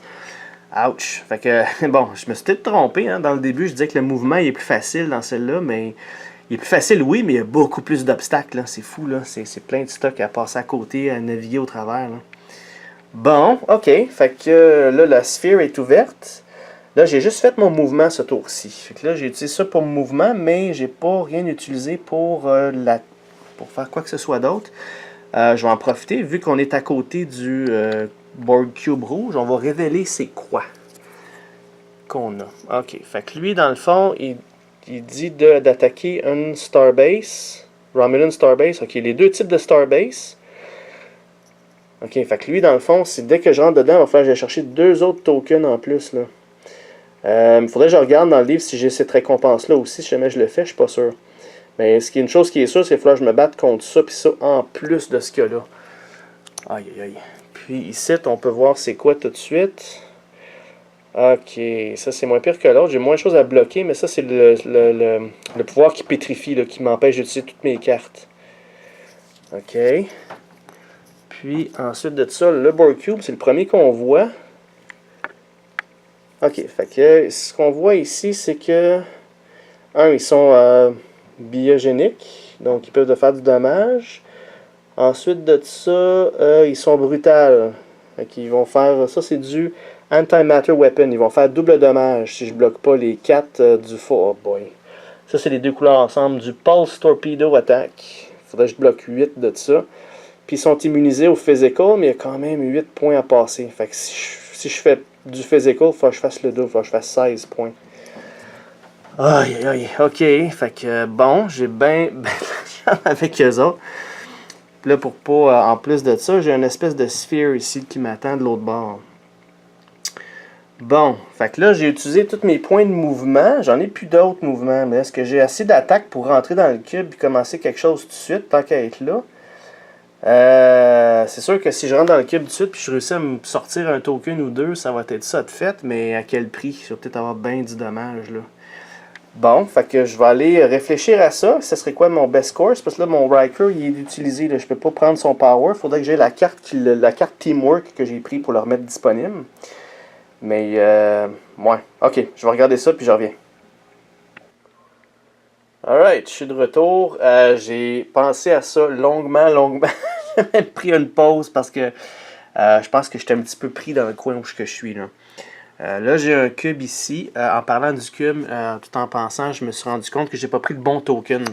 Ouch! Fait que, bon, je me suis peut-être trompé. Hein. Dans le début, je disais que le mouvement il est plus facile dans celle-là. Mais il est plus facile, oui, mais il y a beaucoup plus d'obstacles. C'est fou. Là. C'est plein de stock à passer à côté, à naviguer au travers. Là. Bon, OK. Fait que là, la sphère est ouverte. Là, j'ai juste fait mon mouvement ce tour-ci. Fait que là, j'ai utilisé ça pour mon mouvement, mais j'ai pas rien utilisé pour faire quoi que ce soit d'autre. Je vais en profiter, vu qu'on est à côté du Borg Cube rouge, on va révéler c'est quoi qu'on a. OK. Fait que lui, dans le fond, il dit d'attaquer une Starbase, Romulan Starbase. OK, les deux types de Starbase. OK, fait que lui, dans le fond, c'est dès que je rentre dedans, il va falloir que j'aille chercher 2 autres tokens en plus, là. Il faudrait que je regarde dans le livre si j'ai cette récompense-là aussi. Si jamais je le fais, je suis pas sûr. Mais une chose qui est sûre, c'est qu'il faudra que je me batte contre ça, puis ça en plus de ce qu'il y a là. Aïe, aïe, aïe. Puis ici, on peut voir c'est quoi tout de suite. Ok, ça c'est moins pire que l'autre. J'ai moins de choses à bloquer, mais ça c'est le pouvoir qui pétrifie, là, qui m'empêche d'utiliser toutes mes cartes. Ok. Puis ensuite de ça, le Borg Cube, c'est le premier qu'on voit. Ok, fait que ce qu'on voit ici, c'est que ils sont biogéniques, donc ils peuvent faire du dommage. Ensuite de ça, ils sont brutals. Ils vont faire, ça c'est du Antimatter Weapon, ils vont faire double dommage si je bloque pas les 4 du faux. Oh boy. Ça c'est les deux couleurs ensemble, du Pulse Torpedo Attack. Faudrait que je bloque 8 de ça. Puis ils sont immunisés au physical, mais il y a quand même 8 points à passer. Fait que si je fais du physical, il faut que je fasse le double, il faut que je fasse 16 points. Aïe aïe aïe, ok. Fait que bon, j'ai bien avec eux autres. Puis là, pour pas, en plus de ça, j'ai une espèce de sphère ici qui m'attend de l'autre bord. Bon, fait que là, j'ai utilisé tous mes points de mouvement. J'en ai plus d'autres mouvements. Mais est-ce que j'ai assez d'attaque pour rentrer dans le cube et commencer quelque chose tout de suite, tant qu'à être là? C'est sûr que si je rentre dans le cube tout de suite puis je réussis à me sortir un token ou deux, ça va être ça de fait, mais à quel prix? Je vais peut-être avoir bien du dommage là. Bon, fait que je vais aller réfléchir à ça. Ce serait quoi mon best course? Parce que là, mon Riker, il est utilisé. Là. Je peux pas prendre son power. Il faudrait que j'ai la carte Teamwork que j'ai pris pour le remettre disponible. Mais, ouais. Ok, je vais regarder ça puis je reviens. Alright, je suis de retour. J'ai pensé à ça longuement. J'ai même pris une pause parce que je pense que j'étais un petit peu pris dans le coin où je suis là. Là, j'ai un cube ici. En parlant du cube, tout en pensant, je me suis rendu compte que j'ai pas pris le bon token.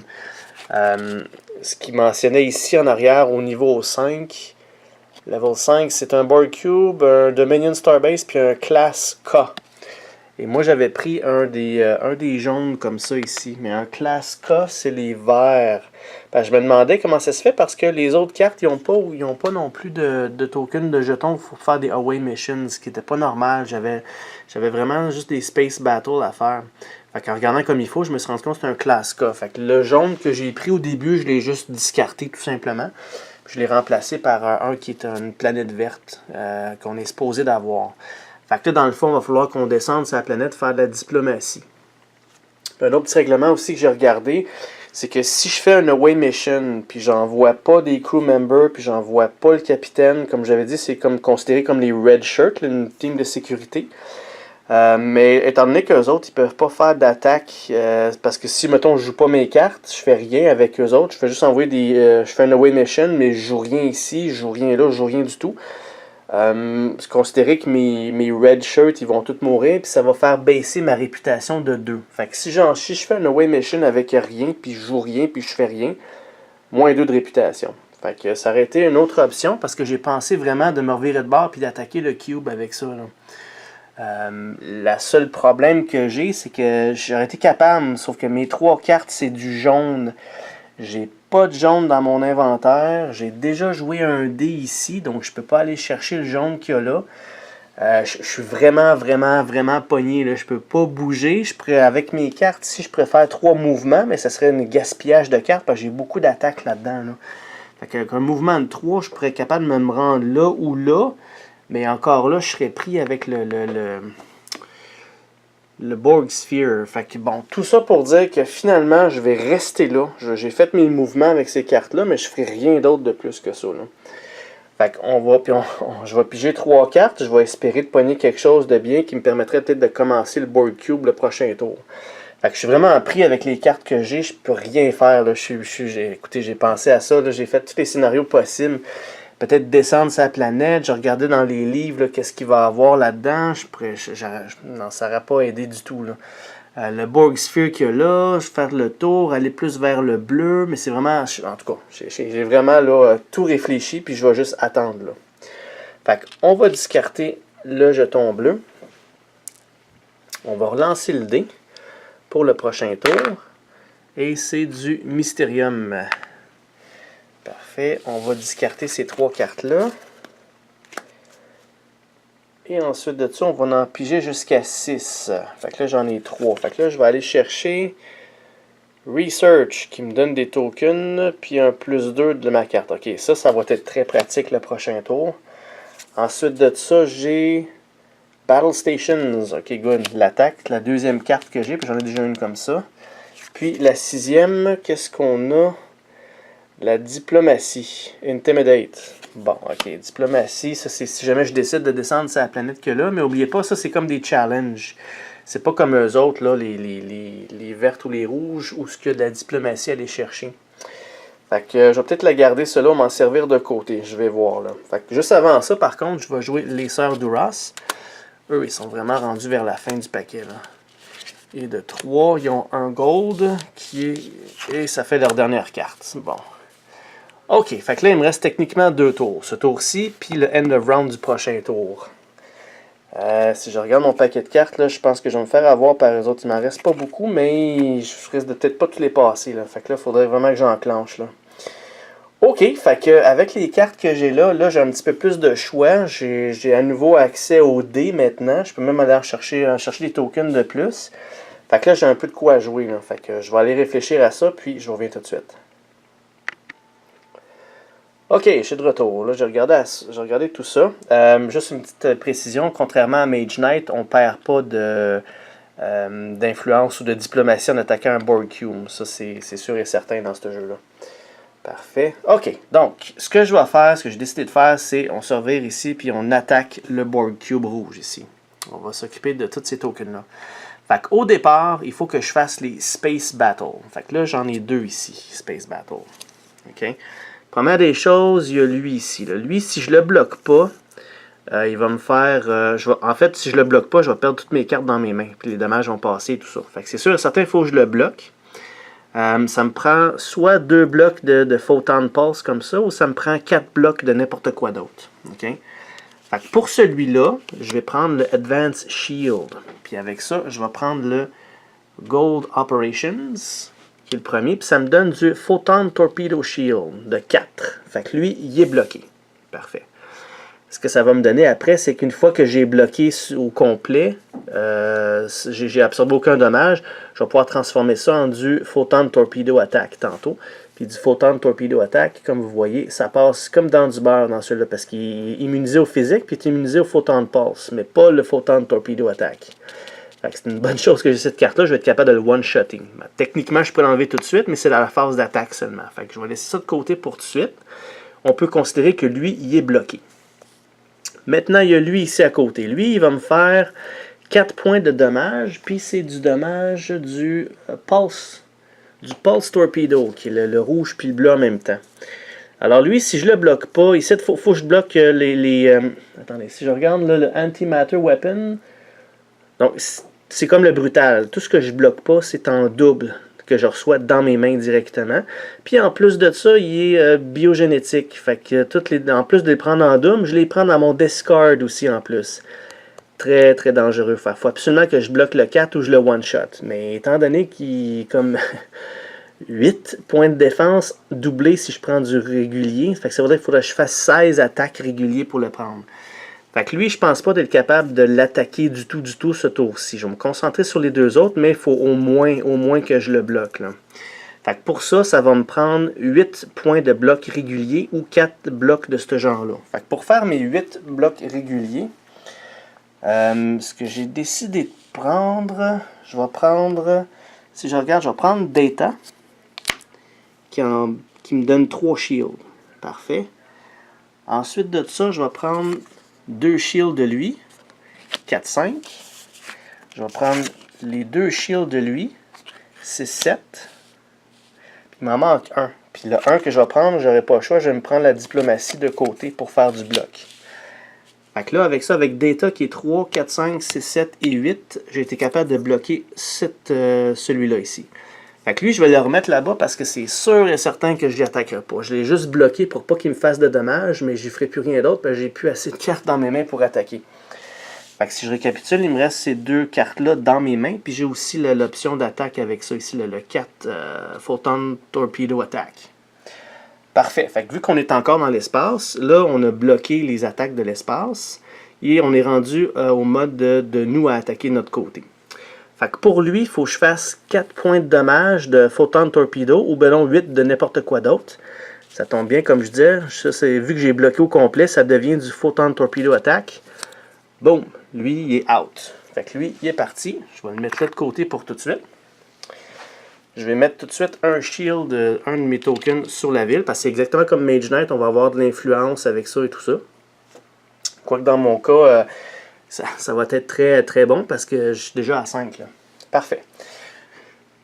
Ce qu'il mentionnait ici en arrière au niveau 5. Level 5, c'est un Board Cube, un Dominion Starbase, puis un Class K. Et moi, j'avais pris un des jaunes comme ça ici. Mais un Class K, c'est les verts. Ben, je me demandais comment ça se fait parce que les autres cartes, ils n'ont pas non plus de tokens de jetons pour faire des away missions, ce qui n'était pas normal. J'avais vraiment juste des space battles à faire. Fait qu'en regardant comme il faut, je me suis rendu compte que c'était un Class K. Fait que le jaune que j'ai pris au début, je l'ai juste discarté tout simplement. Puis je l'ai remplacé par un qui est une planète verte qu'on est supposé d'avoir. Fait que là, dans le fond, il va falloir qu'on descende sur la planète faire de la diplomatie. Un autre petit règlement aussi que j'ai regardé, c'est que si je fais une away mission, puis j'envoie pas des crew members, puis j'envoie pas le capitaine, comme j'avais dit, c'est comme considéré comme les red shirts, une team de sécurité. Mais étant donné qu'eux autres, ils peuvent pas faire d'attaque, parce que si, mettons, je joue pas mes cartes, je fais rien avec eux autres, je fais juste envoyer je fais une away mission, mais je joue rien ici, je joue rien là, je joue rien du tout. C'est considéré que mes red shirts ils vont tous mourir, puis ça va faire baisser ma réputation de 2. Fait que si je fais une away mission avec rien, puis je joue rien, puis je fais rien, moins 2 de réputation. Fait que ça aurait été une autre option, parce que j'ai pensé vraiment de me revirer de bord puis d'attaquer le cube avec ça. La seule problème que j'ai, c'est que j'aurais été capable, sauf que mes 3 cartes, c'est du jaune. J'ai pas de jaune dans mon inventaire. J'ai déjà joué un dé ici, donc je peux pas aller chercher le jaune qu'il y a là. Je suis vraiment pogné. Là. Je peux pas bouger. Avec mes cartes ici, je préfère 3 mouvements, mais ça serait un gaspillage de cartes parce que j'ai beaucoup d'attaques là-dedans. Là. Fait qu'avec un mouvement de 3, je pourrais être capable de me rendre là ou là. Mais encore là, je serais pris avec le Borg Sphere. Fait que bon, tout ça pour dire que finalement, je vais rester là. J'ai fait mes mouvements avec ces cartes-là, mais je ferai rien d'autre de plus que ça. Là. Fait qu'on va, puis je vais piger 3 cartes. Je vais espérer de pogner quelque chose de bien qui me permettrait peut-être de commencer le Board Cube le prochain tour. Fait que je suis vraiment pris avec les cartes que j'ai. Je peux rien faire. Là. Écoutez, j'ai pensé à ça. J'ai fait tous les scénarios possibles. Peut-être descendre sa planète, je regardais dans les livres qu'est-ce qu'il va y avoir là-dedans. Non, ça n'aurait pas aidé du tout. Là. Le Borg Sphere qu'il y a là, je vais faire le tour, aller plus vers le bleu, mais c'est vraiment. En tout cas, j'ai vraiment là, tout réfléchi, puis je vais juste attendre. Là. Fait qu'on va discarter le jeton bleu. On va relancer le dé pour le prochain tour. Et c'est du Mysterium. Parfait. On va discarter ces 3 cartes-là. Et ensuite de ça, on va en piger jusqu'à 6. Fait que là, j'en ai 3. Fait que là, je vais aller chercher Research, qui me donne des tokens, puis un plus 2 de ma carte. Ok, ça va être très pratique le prochain tour. Ensuite de ça, j'ai Battle Stations. Ok, good. L'attaque, la deuxième carte que j'ai, puis j'en ai déjà une comme ça. Puis la 6e, qu'est-ce qu'on a? La diplomatie. Intimidate. Bon, ok. Diplomatie, ça c'est si jamais je décide de descendre sur la planète que là. Mais n'oubliez pas, ça c'est comme des challenges. C'est pas comme eux autres, là, les vertes ou les rouges, où ce qu'il y a de la diplomatie à aller chercher. Fait que je vais peut-être la garder, cela, m'en servir de côté. Je vais voir, là. Fait que juste avant ça, par contre, je vais jouer les Sœurs Duras. Eux, ils sont vraiment rendus vers la fin du paquet, là. Et de 3, ils ont un gold et ça fait leur dernière carte. Bon. Ok, fait que là, il me reste techniquement 2 tours. Ce tour-ci, puis le end of round du prochain tour. Si je regarde mon paquet de cartes, là, je pense que je vais me faire avoir par eux autres. Il m'en reste pas beaucoup, mais je risque de peut-être pas tous les passer. Là. Fait que là, il faudrait vraiment que j'enclenche. Là. Ok, fait que avec les cartes que j'ai là, j'ai un petit peu plus de choix. J'ai à nouveau accès aux dés maintenant. Je peux même aller chercher des tokens de plus. Fait que là, j'ai un peu de quoi jouer. Là. Fait que je vais aller réfléchir à ça, puis je reviens tout de suite. Ok, je suis de retour. Là, j'ai regardé tout ça. Juste une petite précision, contrairement à Mage Knight, on perd pas d'influence ou de diplomatie en attaquant un Board Cube. Ça, c'est sûr et certain dans ce jeu-là. Parfait. Ok, donc, ce que je vais faire, ce que j'ai décidé de faire, c'est on se revire ici, puis on attaque le Board Cube rouge ici. On va s'occuper de tous ces tokens-là. Fait qu'au départ, il faut que je fasse les Space Battle. Fait que là, j'en ai 2 ici, Space Battle. Ok. Première des choses, il y a lui ici. Là. Lui, si je le bloque pas, il va me faire... en fait, si je le bloque pas, je vais perdre toutes mes cartes dans mes mains. Puis les dommages vont passer et tout ça. Fait que c'est sûr, certains, il faut que je le bloque. Ça me prend soit 2 blocs de Photon Pulse comme ça, ou ça me prend 4 blocs de n'importe quoi d'autre. Okay? Fait que pour celui-là, je vais prendre le Advanced Shield. Puis avec ça, je vais prendre le Gold Operations, qui est le premier. Puis ça me donne du Photon Torpedo Shield de 4. Fait que lui, il est bloqué. Parfait. Ce que ça va me donner après, c'est qu'une fois que j'ai bloqué au complet, j'ai absorbé aucun dommage, je vais pouvoir transformer ça en du Photon Torpedo Attack tantôt. Puis du Photon Torpedo Attack, comme vous voyez, ça passe comme dans du beurre dans celui-là, parce qu'il est immunisé au physique, puis il est immunisé au Photon Pulse, mais pas le Photon Torpedo Attack. C'est une bonne chose que j'ai cette carte-là, je vais être capable de le one-shotting. Techniquement, je peux l'enlever tout de suite, mais c'est dans la phase d'attaque seulement. Fait que je vais laisser ça de côté pour tout de suite. On peut considérer que lui, il est bloqué. Maintenant, il y a lui ici à côté. Lui, il va me faire 4 points de dommage, puis c'est du dommage du Pulse Torpedo, qui est le rouge puis le bleu en même temps. Alors lui, si je le bloque pas, ici, il faut que je bloque attendez, si je regarde là, le Antimatter Weapon, donc c'est comme le brutal. Tout ce que je bloque pas, c'est en double que je reçois dans mes mains directement. Puis en plus de ça, il est biogénétique. Fait que en plus de les prendre en double, je les prends dans mon discard aussi en plus. Très très dangereux. Il faut absolument que je bloque le 4 ou je le one-shot. Mais étant donné qu'il est comme 8 points de défense doublés si je prends du régulier, fait que ça veut dire qu'il faudrait que je fasse 16 attaques réguliers pour le prendre. Fait que lui, je pense pas d'être capable de l'attaquer du tout ce tour-ci. Je vais me concentrer sur les deux autres, mais il faut au moins que je le bloque. Là. Fait que pour ça, ça va me prendre 8 points de bloc régulier ou 4 blocs de ce genre-là. Fait que pour faire mes 8 blocs réguliers, ce que j'ai décidé de prendre, je vais prendre, si je regarde, je vais prendre Data, qui me donne 3 shields. Parfait. Ensuite de ça, je vais prendre 2 shields de lui, 4-5. Je vais prendre les 2 shields de lui, 6-7. Puis il m'en manque un. Puis le 1 que je vais prendre, j'aurai pas le choix, je vais me prendre la diplomatie de côté pour faire du bloc. Fait que là, avec ça, avec Data qui est 3, 4, 5, 6, 7 et 8, j'ai été capable de bloquer celui-là ici. Fait que lui, je vais le remettre là-bas parce que c'est sûr et certain que je n'y attaquerai pas. Je l'ai juste bloqué pour pas qu'il me fasse de dommages, mais j'y ferai plus rien d'autre parce que j'ai plus assez de cartes dans mes mains pour attaquer. Fait que si je récapitule, il me reste ces 2 cartes-là dans mes mains, puis j'ai aussi l'option d'attaque avec ça ici, le 4 Photon Torpedo Attack. Parfait. Fait que vu qu'on est encore dans l'espace, là, on a bloqué les attaques de l'espace et on est rendu au mode de nous à attaquer de notre côté. Fait que pour lui, il faut que je fasse 4 points de dommage de Photon Torpedo ou ben non 8 de n'importe quoi d'autre. Ça tombe bien, comme je disais. Ça, vu que j'ai bloqué au complet, ça devient du Photon Torpedo Attack. Boum! Lui, il est out. Fait que lui, il est parti. Je vais le mettre là de côté pour tout de suite. Je vais mettre tout de suite un shield, un de mes tokens sur la ville, parce que c'est exactement comme Mage Knight, on va avoir de l'influence avec ça et tout ça. Quoique dans mon cas, ça va être très très bon parce que je suis déjà à 5. Là. Parfait.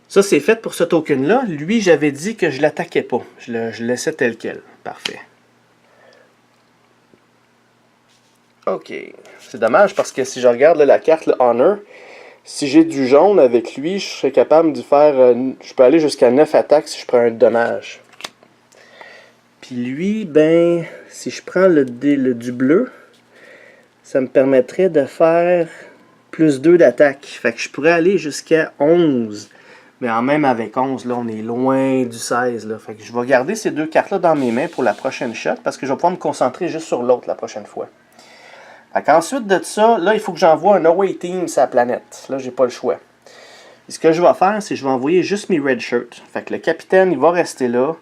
Ça, c'est fait pour ce token-là. Lui, j'avais dit que je ne l'attaquais pas. Je le laissais tel quel. Parfait. OK. C'est dommage parce que si je regarde là, la carte, le Honor, si j'ai du jaune avec lui, je serais capable de faire... je peux aller jusqu'à 9 attaques si je prends un dommage. Puis lui, ben, si je prends du bleu, ça me permettrait de faire plus 2 d'attaque. Fait que je pourrais aller jusqu'à 11. Mais en même avec 11, là, on est loin du 16. Là. Fait que je vais garder ces 2 cartes-là dans mes mains pour la prochaine shot parce que je vais pouvoir me concentrer juste sur l'autre la prochaine fois. Fait qu'ensuite de ça, là, il faut que j'envoie un away team sur la planète. Là, j'ai pas le choix. Et ce que je vais faire, c'est que je vais envoyer juste mes red shirts. Fait que le capitaine, il va rester là.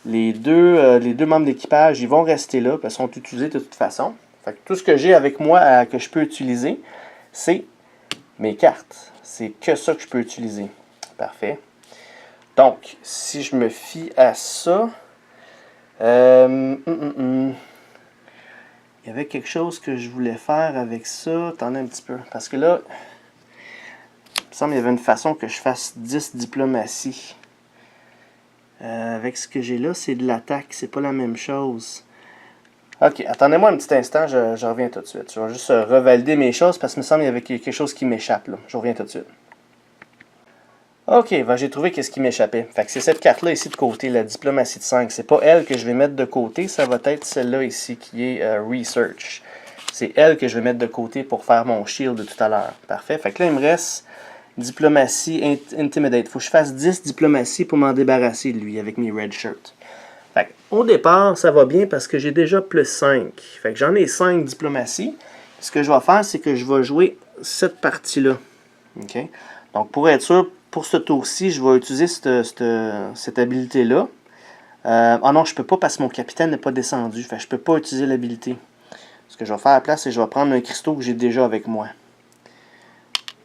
les deux membres d'équipage, ils vont rester là, parce qu'ils sont utilisés de toute façon. Fait que tout ce que j'ai avec moi que je peux utiliser, c'est mes cartes. C'est que ça que je peux utiliser. Parfait. Donc, si je me fie à ça, il y avait quelque chose que je voulais faire avec ça. Attendez un petit peu. Parce que là, il me semble qu'il y avait une façon que je fasse 10 diplomatie. Avec ce que j'ai là, c'est de l'attaque. C'est pas la même chose. Ok, attendez-moi un petit instant. Je reviens tout de suite. Je vais juste revalider mes choses parce qu'il me semble qu'il y avait quelque chose qui m'échappe. Je reviens tout de suite. Ok, ben j'ai trouvé qu'est-ce qui m'échappait. Fait que c'est cette carte-là ici de côté, la diplomatie de 5. C'est pas elle que je vais mettre de côté, ça va être celle-là ici qui est Research. C'est elle que je vais mettre de côté pour faire mon shield de tout à l'heure. Parfait. Fait que là, il me reste diplomatie, Intimidate. Faut que je fasse 10 diplomatie pour m'en débarrasser de lui avec mes red shirts. Fait que, au départ, ça va bien parce que j'ai déjà plus 5. Fait que j'en ai 5 diplomatie. Ce que je vais faire, c'est que je vais jouer cette partie-là. OK? Donc, pour être sûr, pour ce tour-ci, je vais utiliser cette habilité-là. Ah non, je ne peux pas parce que mon capitaine n'est pas descendu. Fait que je ne peux pas utiliser l'habilité. Ce que je vais faire à la place, c'est que je vais prendre un cristaux que j'ai déjà avec moi.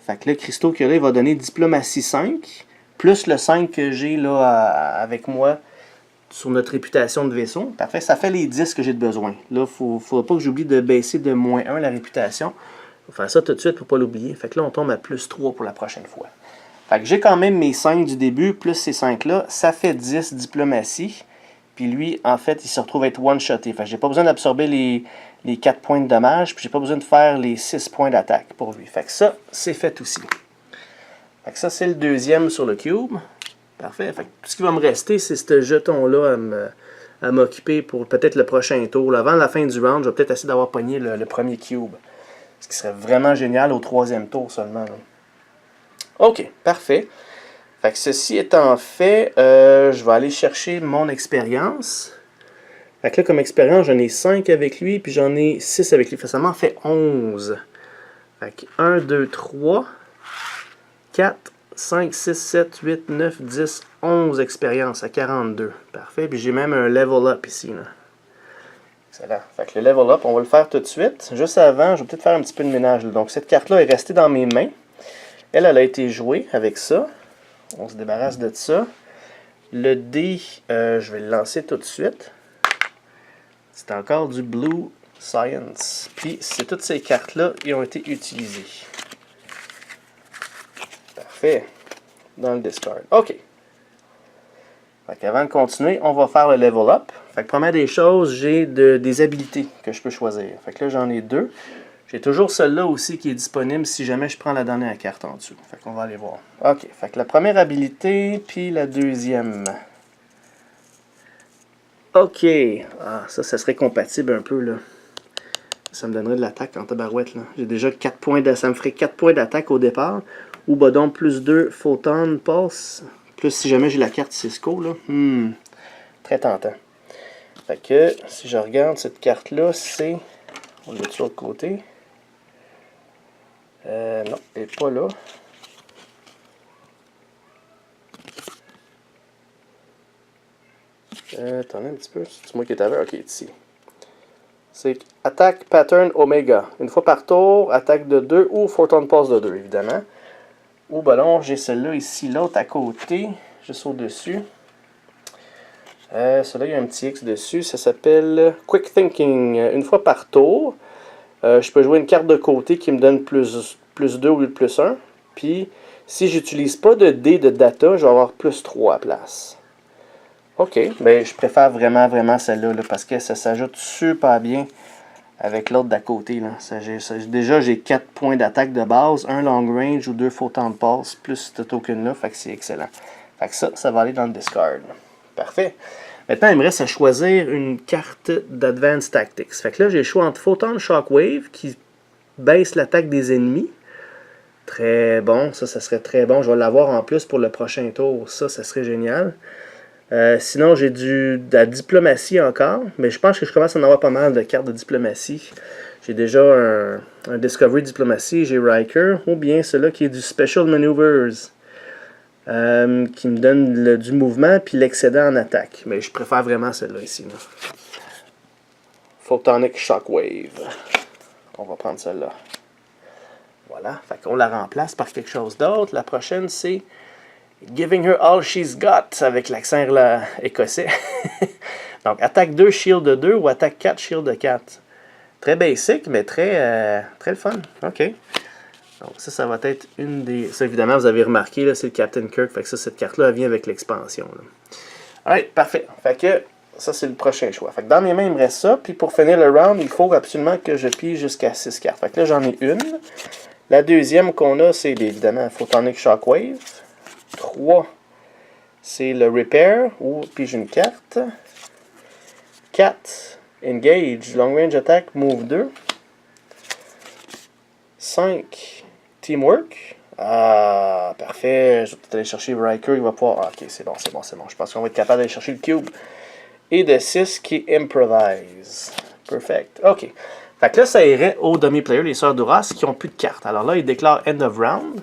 Fait que le cristaux qu'il y a là, il va donner diplomatie 5, plus le 5 que j'ai là avec moi sur notre réputation de vaisseau. Parfait, ça fait les 10 que j'ai de besoin. Là, il ne faudra pas que j'oublie de baisser de moins 1 la réputation. Il faut faire ça tout de suite pour ne pas l'oublier. Fait que là, on tombe à plus 3 pour la prochaine fois. Fait que j'ai quand même mes 5 du début, plus ces 5-là. Ça fait 10 diplomatie. Puis lui, en fait, il se retrouve à être one-shoté. Fait que j'ai pas besoin d'absorber les 4 points de dommage. Puis j'ai pas besoin de faire les 6 points d'attaque pour lui. Fait que ça, c'est fait aussi. Fait que ça, c'est le deuxième sur le cube. Parfait. Fait que tout ce qui va me rester, c'est ce jeton-là à m'occuper pour peut-être le prochain tour. Là, avant la fin du round, je vais peut-être essayer d'avoir pogné le premier cube. Ce qui serait vraiment génial au troisième tour seulement. Là. OK, parfait. Fait que ceci étant fait, je vais aller chercher mon expérience. Fait que là, comme expérience, j'en ai 5 avec lui, puis j'en ai 6 avec lui. Fait que ça m'en fait 11. Fait que 1, 2, 3, 4, 5, 6, 7, 8, 9, 10, 11 expériences à 42. Parfait. Puis j'ai même un level up ici. Là. Excellent. Fait que le level up, on va le faire tout de suite. Juste avant, je vais peut-être faire un petit peu de ménage. Là. Donc cette carte-là est restée dans mes mains. Elle a été jouée avec ça. On se débarrasse de ça. Le dé, je vais le lancer tout de suite. C'est encore du Blue Science. Puis, c'est toutes ces cartes-là qui ont été utilisées. Parfait. Dans le discard. OK. Fait qu'avant de continuer, on va faire le level up. Fait que première des choses, j'ai des habilités que je peux choisir. Fait que là, j'en ai 2. J'ai toujours celle-là aussi qui est disponible si jamais je prends la dernière carte en dessous. Fait qu'on va aller voir. OK. Fait que la première habilité, puis la deuxième. OK. Ah, ça serait compatible un peu, là. Ça me donnerait de l'attaque en tabarouette, là. J'ai déjà 4 points de... Ça me ferait 4 points d'attaque au départ. Ou bah donc plus 2 photon pulse. Plus si jamais j'ai la carte Cisco, là. Très tentant. Fait que, si je regarde cette carte-là, c'est... On le met sur le côté. Non, elle n'est pas là. Attendez un petit peu, c'est moi qui est avec. Ok, ici. C'est attaque pattern Omega. Une fois par tour, attaque de 2 ou photon pulse de 2, évidemment. Ou ballon, j'ai celle-là ici, l'autre à côté, juste au-dessus. Celui-là, il y a un petit X dessus. Ça s'appelle Quick Thinking. Une fois par tour, je peux jouer une carte de côté qui me donne plus 2 au lieu de plus 1. Puis, si j'utilise pas de dé de data, je vais avoir plus 3 à place. OK, mais je préfère vraiment celle-là là, parce que ça s'ajoute super bien avec l'autre d'à côté. Là. Déjà, j'ai 4 points d'attaque de base, un long range ou 2 photons de passe, plus ce token-là, fait que c'est excellent. Fait que ça va aller dans le discard. Parfait. Maintenant, il me reste à choisir une carte d'Advanced Tactics. Fait que là, j'ai le choix entre Photon Shockwave, qui baisse l'attaque des ennemis. Très bon, ça serait très bon. Je vais l'avoir en plus pour le prochain tour. Ça serait génial. Sinon, j'ai de la diplomatie encore, mais je pense que je commence à en avoir pas mal de cartes de diplomatie. J'ai déjà un Discovery Diplomacy, j'ai Riker, ou bien celui-là qui est du Special Maneuvers. qui me donne du mouvement puis l'excédent en attaque. Mais je préfère vraiment celle-là ici. Là. Photonic Shockwave. On va prendre celle-là. Voilà, fait qu'on la remplace par quelque chose d'autre. La prochaine, c'est Giving Her All She's Got, avec l'accent écossais. Donc, attaque 2, shield de 2 ou attaque 4, shield de 4. Très basic, mais très le fun. OK. Donc, ça va être une des... Ça, évidemment, vous avez remarqué, là, c'est le Captain Kirk. Fait que ça, cette carte-là, elle vient avec l'expansion. Alright, parfait. Fait que ça, c'est le prochain choix. Fait que dans mes mains, il me reste ça. Puis pour finir le round, il faut absolument que je pige jusqu'à 6 cartes. Fait que là, j'en ai une. La deuxième qu'on a, c'est évidemment Photonic Shockwave. 3, c'est le Repair, ou pige une carte. 4, Engage, Long Range Attack, Move 2. 5, Teamwork. Ah, parfait. Je vais peut-être aller chercher Riker, il va pouvoir... Ah, ok, c'est bon. Je pense qu'on va être capable d'aller chercher le cube. Et de 6 qui est Improvise. Perfect. OK. Fait que là, ça irait aux dummy-players, les sœurs Duras, qui n'ont plus de cartes. Alors là, ils déclarent End of Round.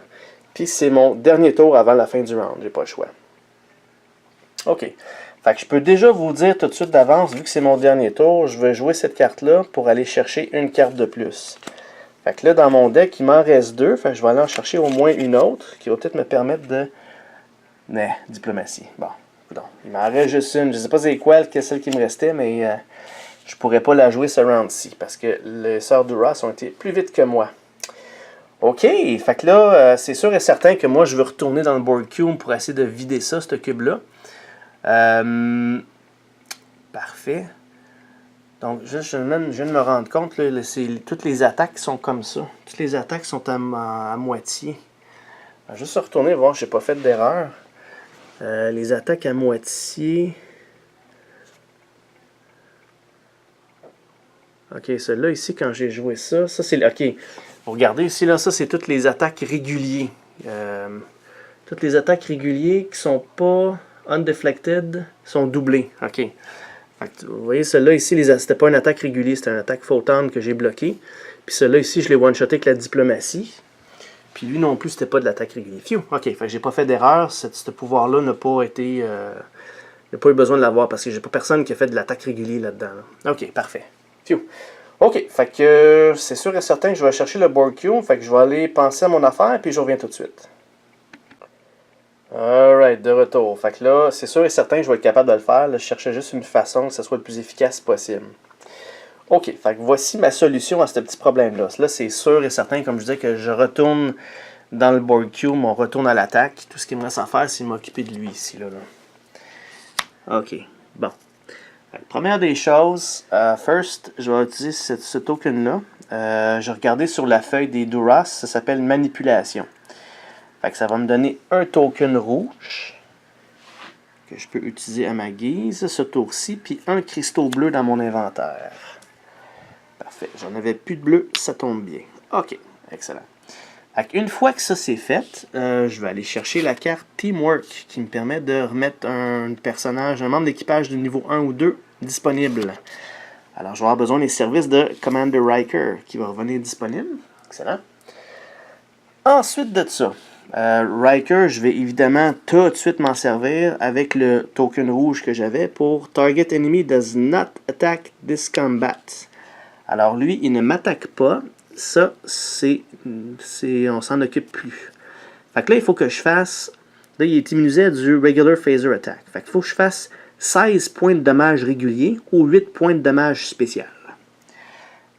Puis c'est mon dernier tour avant la fin du round. J'ai pas le choix. OK. Fait que je peux déjà vous dire tout de suite d'avance, vu que c'est mon dernier tour, je vais jouer cette carte-là pour aller chercher une carte de plus. Fait que là, dans mon deck, il m'en reste 2. Fait que je vais aller en chercher au moins une autre, qui va peut-être me permettre de... diplomatie. Bon. Non, il m'en reste juste une. Je ne sais pas c'est quoi celle qui me restait, mais je pourrais pas la jouer ce round-ci parce que les sœurs Duras ont été plus vite que moi. OK, fait que là, c'est sûr et certain que moi, je veux retourner dans le board cube pour essayer de vider ça, ce cube-là. Parfait. Donc, je viens de me rendre compte, là, toutes les attaques sont comme ça. Toutes les attaques sont à moitié. Je vais juste retourner voir si j'ai pas fait d'erreur. Les attaques à moitié. Ok, celle-là ici, quand j'ai joué ça c'est... Ok, vous regardez ici, là, ça c'est toutes les attaques réguliers. Toutes les attaques réguliers qui sont pas undeflected sont doublées. Ok. Fait que, vous voyez, celle-là ici, c'était pas une attaque régulière, c'était une attaque photon que j'ai bloquée. Puis celle-là ici, je l'ai one-shoté avec la diplomatie. Puis lui non plus, c'était pas de l'attaque régulière. Phew, ok, fait que j'ai pas fait d'erreur. Ce pouvoir-là n'a pas été... j'ai pas eu besoin de l'avoir parce que j'ai pas personne qui a fait de l'attaque régulière là-dedans. Là. Ok, parfait. Phew. Ok, fait que c'est sûr et certain que je vais chercher le board cube. Fait que je vais aller penser à mon affaire puis je reviens tout de suite. Alright, de retour. Fait que là, c'est sûr et certain que je vais être capable de le faire. Là, je cherchais juste une façon que ce soit le plus efficace possible. OK, fait que voici ma solution à ce petit problème-là. Là, c'est sûr et certain, comme je disais, que je retourne dans le board cube, on retourne à l'attaque. Tout ce qu'il me reste à faire, c'est m'occuper de lui ici. Là. OK, bon. Première des choses, first, je vais utiliser ce token-là. J'ai regardé sur la feuille des Duras, ça s'appelle Manipulation. Fait que ça va me donner un token rouge que je peux utiliser à ma guise, ce tour-ci, puis un cristaux bleu dans mon inventaire. Parfait, j'en avais plus de bleu, ça tombe bien. OK, excellent. Une fois que ça c'est fait, je vais aller chercher la carte Teamwork qui me permet de remettre un personnage, un membre d'équipage de niveau 1 ou 2 disponible. Alors je vais avoir besoin des services de Commander Riker qui va revenir disponible. Excellent. Ensuite de ça, Riker, je vais évidemment tout de suite m'en servir avec le token rouge que j'avais pour Target Enemy does not attack this combat. Alors lui, il ne m'attaque pas. Ça, on s'en occupe plus. Fait que là, il faut que je fasse... Là, il est immunisé à du Regular Phaser Attack. Fait qu'il faut que je fasse 16 points de dommages réguliers ou 8 points de dommages spécial.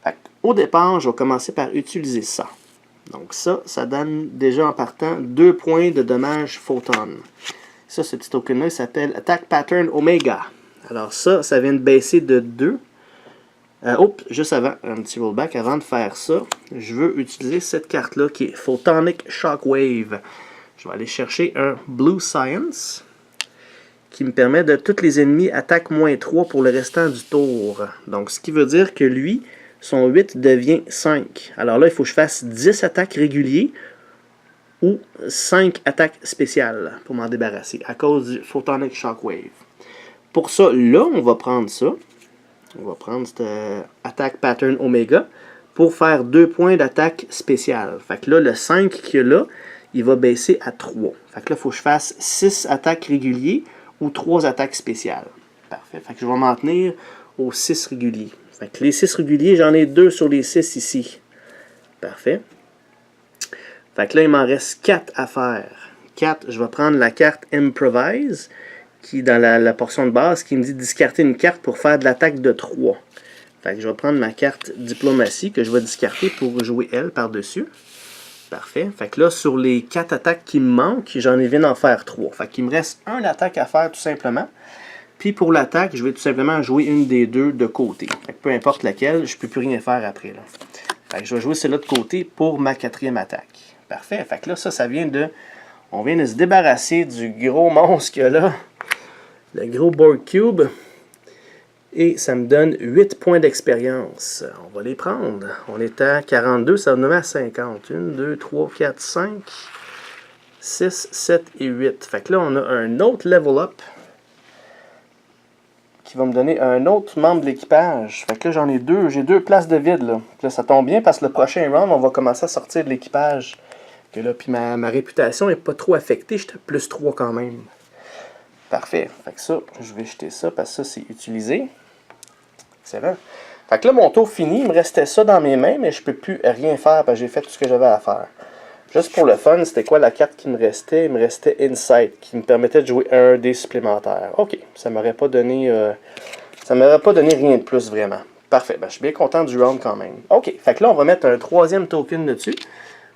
Fait au départ, je vais commencer par utiliser ça. Donc ça donne déjà en partant 2 points de dommages photon. Ça, ce petit token-là, il s'appelle Attack Pattern Omega. Alors ça vient de baisser de 2. Juste avant, un petit rollback, avant de faire ça, je veux utiliser cette carte-là qui est Photonic Shockwave. Je vais aller chercher un Blue Science qui me permet de tous les ennemis attaquent -3 pour le restant du tour. Donc, ce qui veut dire que lui, son 8 devient 5. Alors là, il faut que je fasse 10 attaques réguliers ou 5 attaques spéciales pour m'en débarrasser à cause du Photonic Shockwave. Pour ça, là, on va prendre ça. On va prendre cette Attack Pattern Omega pour faire 2 points d'attaque spéciale. Fait que là, le 5 qu'il y a là, il va baisser à 3. Fait que là, il faut que je fasse 6 attaques réguliers ou 3 attaques spéciales. Parfait. Fait que je vais m'en tenir aux 6 réguliers. Fait que les 6 réguliers, j'en ai 2 sur les 6 ici. Parfait. Fait que là, il m'en reste 4 à faire. 4, je vais prendre la carte Improvise, qui est dans la portion de base, qui me dit discarter une carte pour faire de l'attaque de 3. Fait que je vais prendre ma carte Diplomatie, que je vais discarter pour jouer elle par-dessus. Parfait. Fait que là, sur les 4 attaques qui me manquent, j'en ai viens d'en faire 3. Fait qu'il me reste 1 attaque à faire tout simplement. Puis pour l'attaque, je vais tout simplement jouer une des deux de côté. Fait que peu importe laquelle, je ne peux plus rien faire après. Là. Fait que je vais jouer celle-là de côté pour ma 4e attaque. Parfait. Fait que là, ça vient de... On vient de se débarrasser du gros monstre là. Le gros board cube. Et ça me donne 8 points d'expérience. On va les prendre. On est à 42, ça va nous donner à 50. 1, 2, 3, 4, 5, 6, 7 et 8. Fait que là, on a un autre level up qui va me donner un autre membre de l'équipage. Fait que là, j'en ai 2. J'ai 2 places de vide. Là. Puis là, ça tombe bien parce que le prochain round, on va commencer à sortir de l'équipage. Puis ma réputation n'est pas trop affectée. J'étais plus 3 quand même. Parfait. Fait que ça, je vais jeter ça parce que ça, c'est utilisé. Excellent. Fait que là, mon tour fini. Il me restait ça dans mes mains, mais je ne peux plus rien faire parce que j'ai fait tout ce que j'avais à faire. Juste pour le fun, c'était quoi la carte qui me restait? Il me restait Insight, qui me permettait de jouer un dé supplémentaire. OK, ça m'aurait pas donné rien de plus vraiment. Parfait, ben, je suis bien content du round quand même. OK, fait que là, on va mettre un 3e token dessus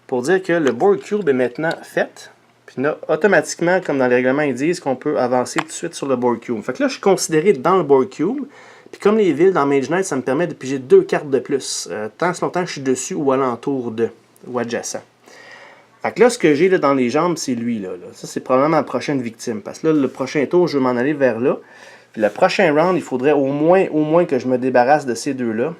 pour dire que le board cube est maintenant fait. Puis là, automatiquement, comme dans les règlements, ils disent qu'on peut avancer tout de suite sur le board cube. Fait que là, je suis considéré dans le board cube. Puis comme les villes dans Mage Knight, ça me permet de piger 2 cartes de plus. Tant que longtemps que je suis dessus ou alentour de, ou adjacent. Fait que là, ce que j'ai dans les jambes, c'est lui. Là. Ça, c'est probablement ma prochaine victime. Parce que là, le prochain tour, je vais m'en aller vers là. Puis le prochain round, il faudrait au moins que je me débarrasse de ces deux-là.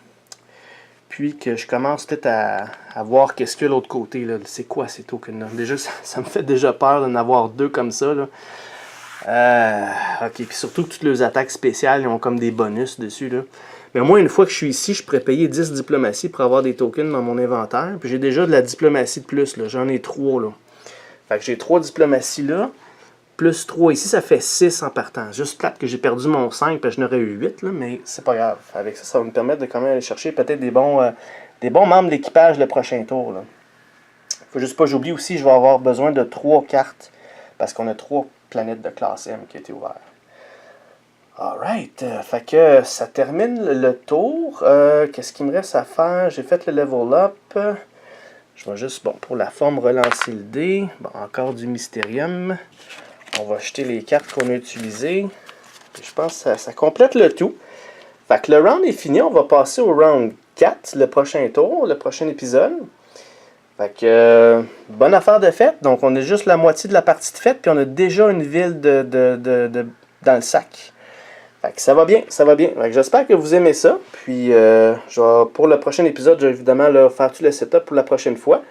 Puis que je commence peut-être à voir qu'est-ce qu'il y a de l'autre côté. C'est quoi ces tokens-là? Déjà, ça me fait déjà peur d'en avoir 2 comme ça. Là. Ok, puis surtout que toutes les attaques spéciales, ils ont comme des bonus dessus. Là. Mais moi, une fois que je suis ici, je pourrais payer 10 diplomaties pour avoir des tokens dans mon inventaire. Puis j'ai déjà de la diplomatie de plus. J'en ai 3. Là. Fait que j'ai 3 diplomaties là. Plus 3 ici, ça fait 6 en partant. Juste plate que j'ai perdu mon 5, puis je n'aurais eu 8. Là, mais c'est pas grave. Avec ça, ça va me permettre de quand même aller chercher peut-être des bons membres d'équipage le prochain tour. Là. Faut juste pas, j'oublie aussi, je vais avoir besoin de 3 cartes. Parce qu'on a 3 planètes de classe M qui ont été ouvertes. Alright, fait que ça termine le tour. Qu'est-ce qu'il me reste à faire? J'ai fait le level up. Je vais juste, pour la forme, relancer le dé. Bon, encore du Mysterium. On va jeter les cartes qu'on a utilisées. Puis je pense que ça complète le tout. Fait que le round est fini. On va passer au round 4, le prochain tour, le prochain épisode. Fait que, bonne affaire de fête. Donc, on a juste la moitié de la partie de fête. Puis on a déjà une ville dans le sac. Fait que ça va bien, ça va bien. J'espère que vous aimez ça. Puis pour le prochain épisode, je vais évidemment faire tout le setup pour la prochaine fois.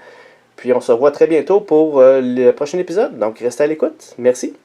Puis on se revoit très bientôt pour le prochain épisode. Donc restez à l'écoute. Merci.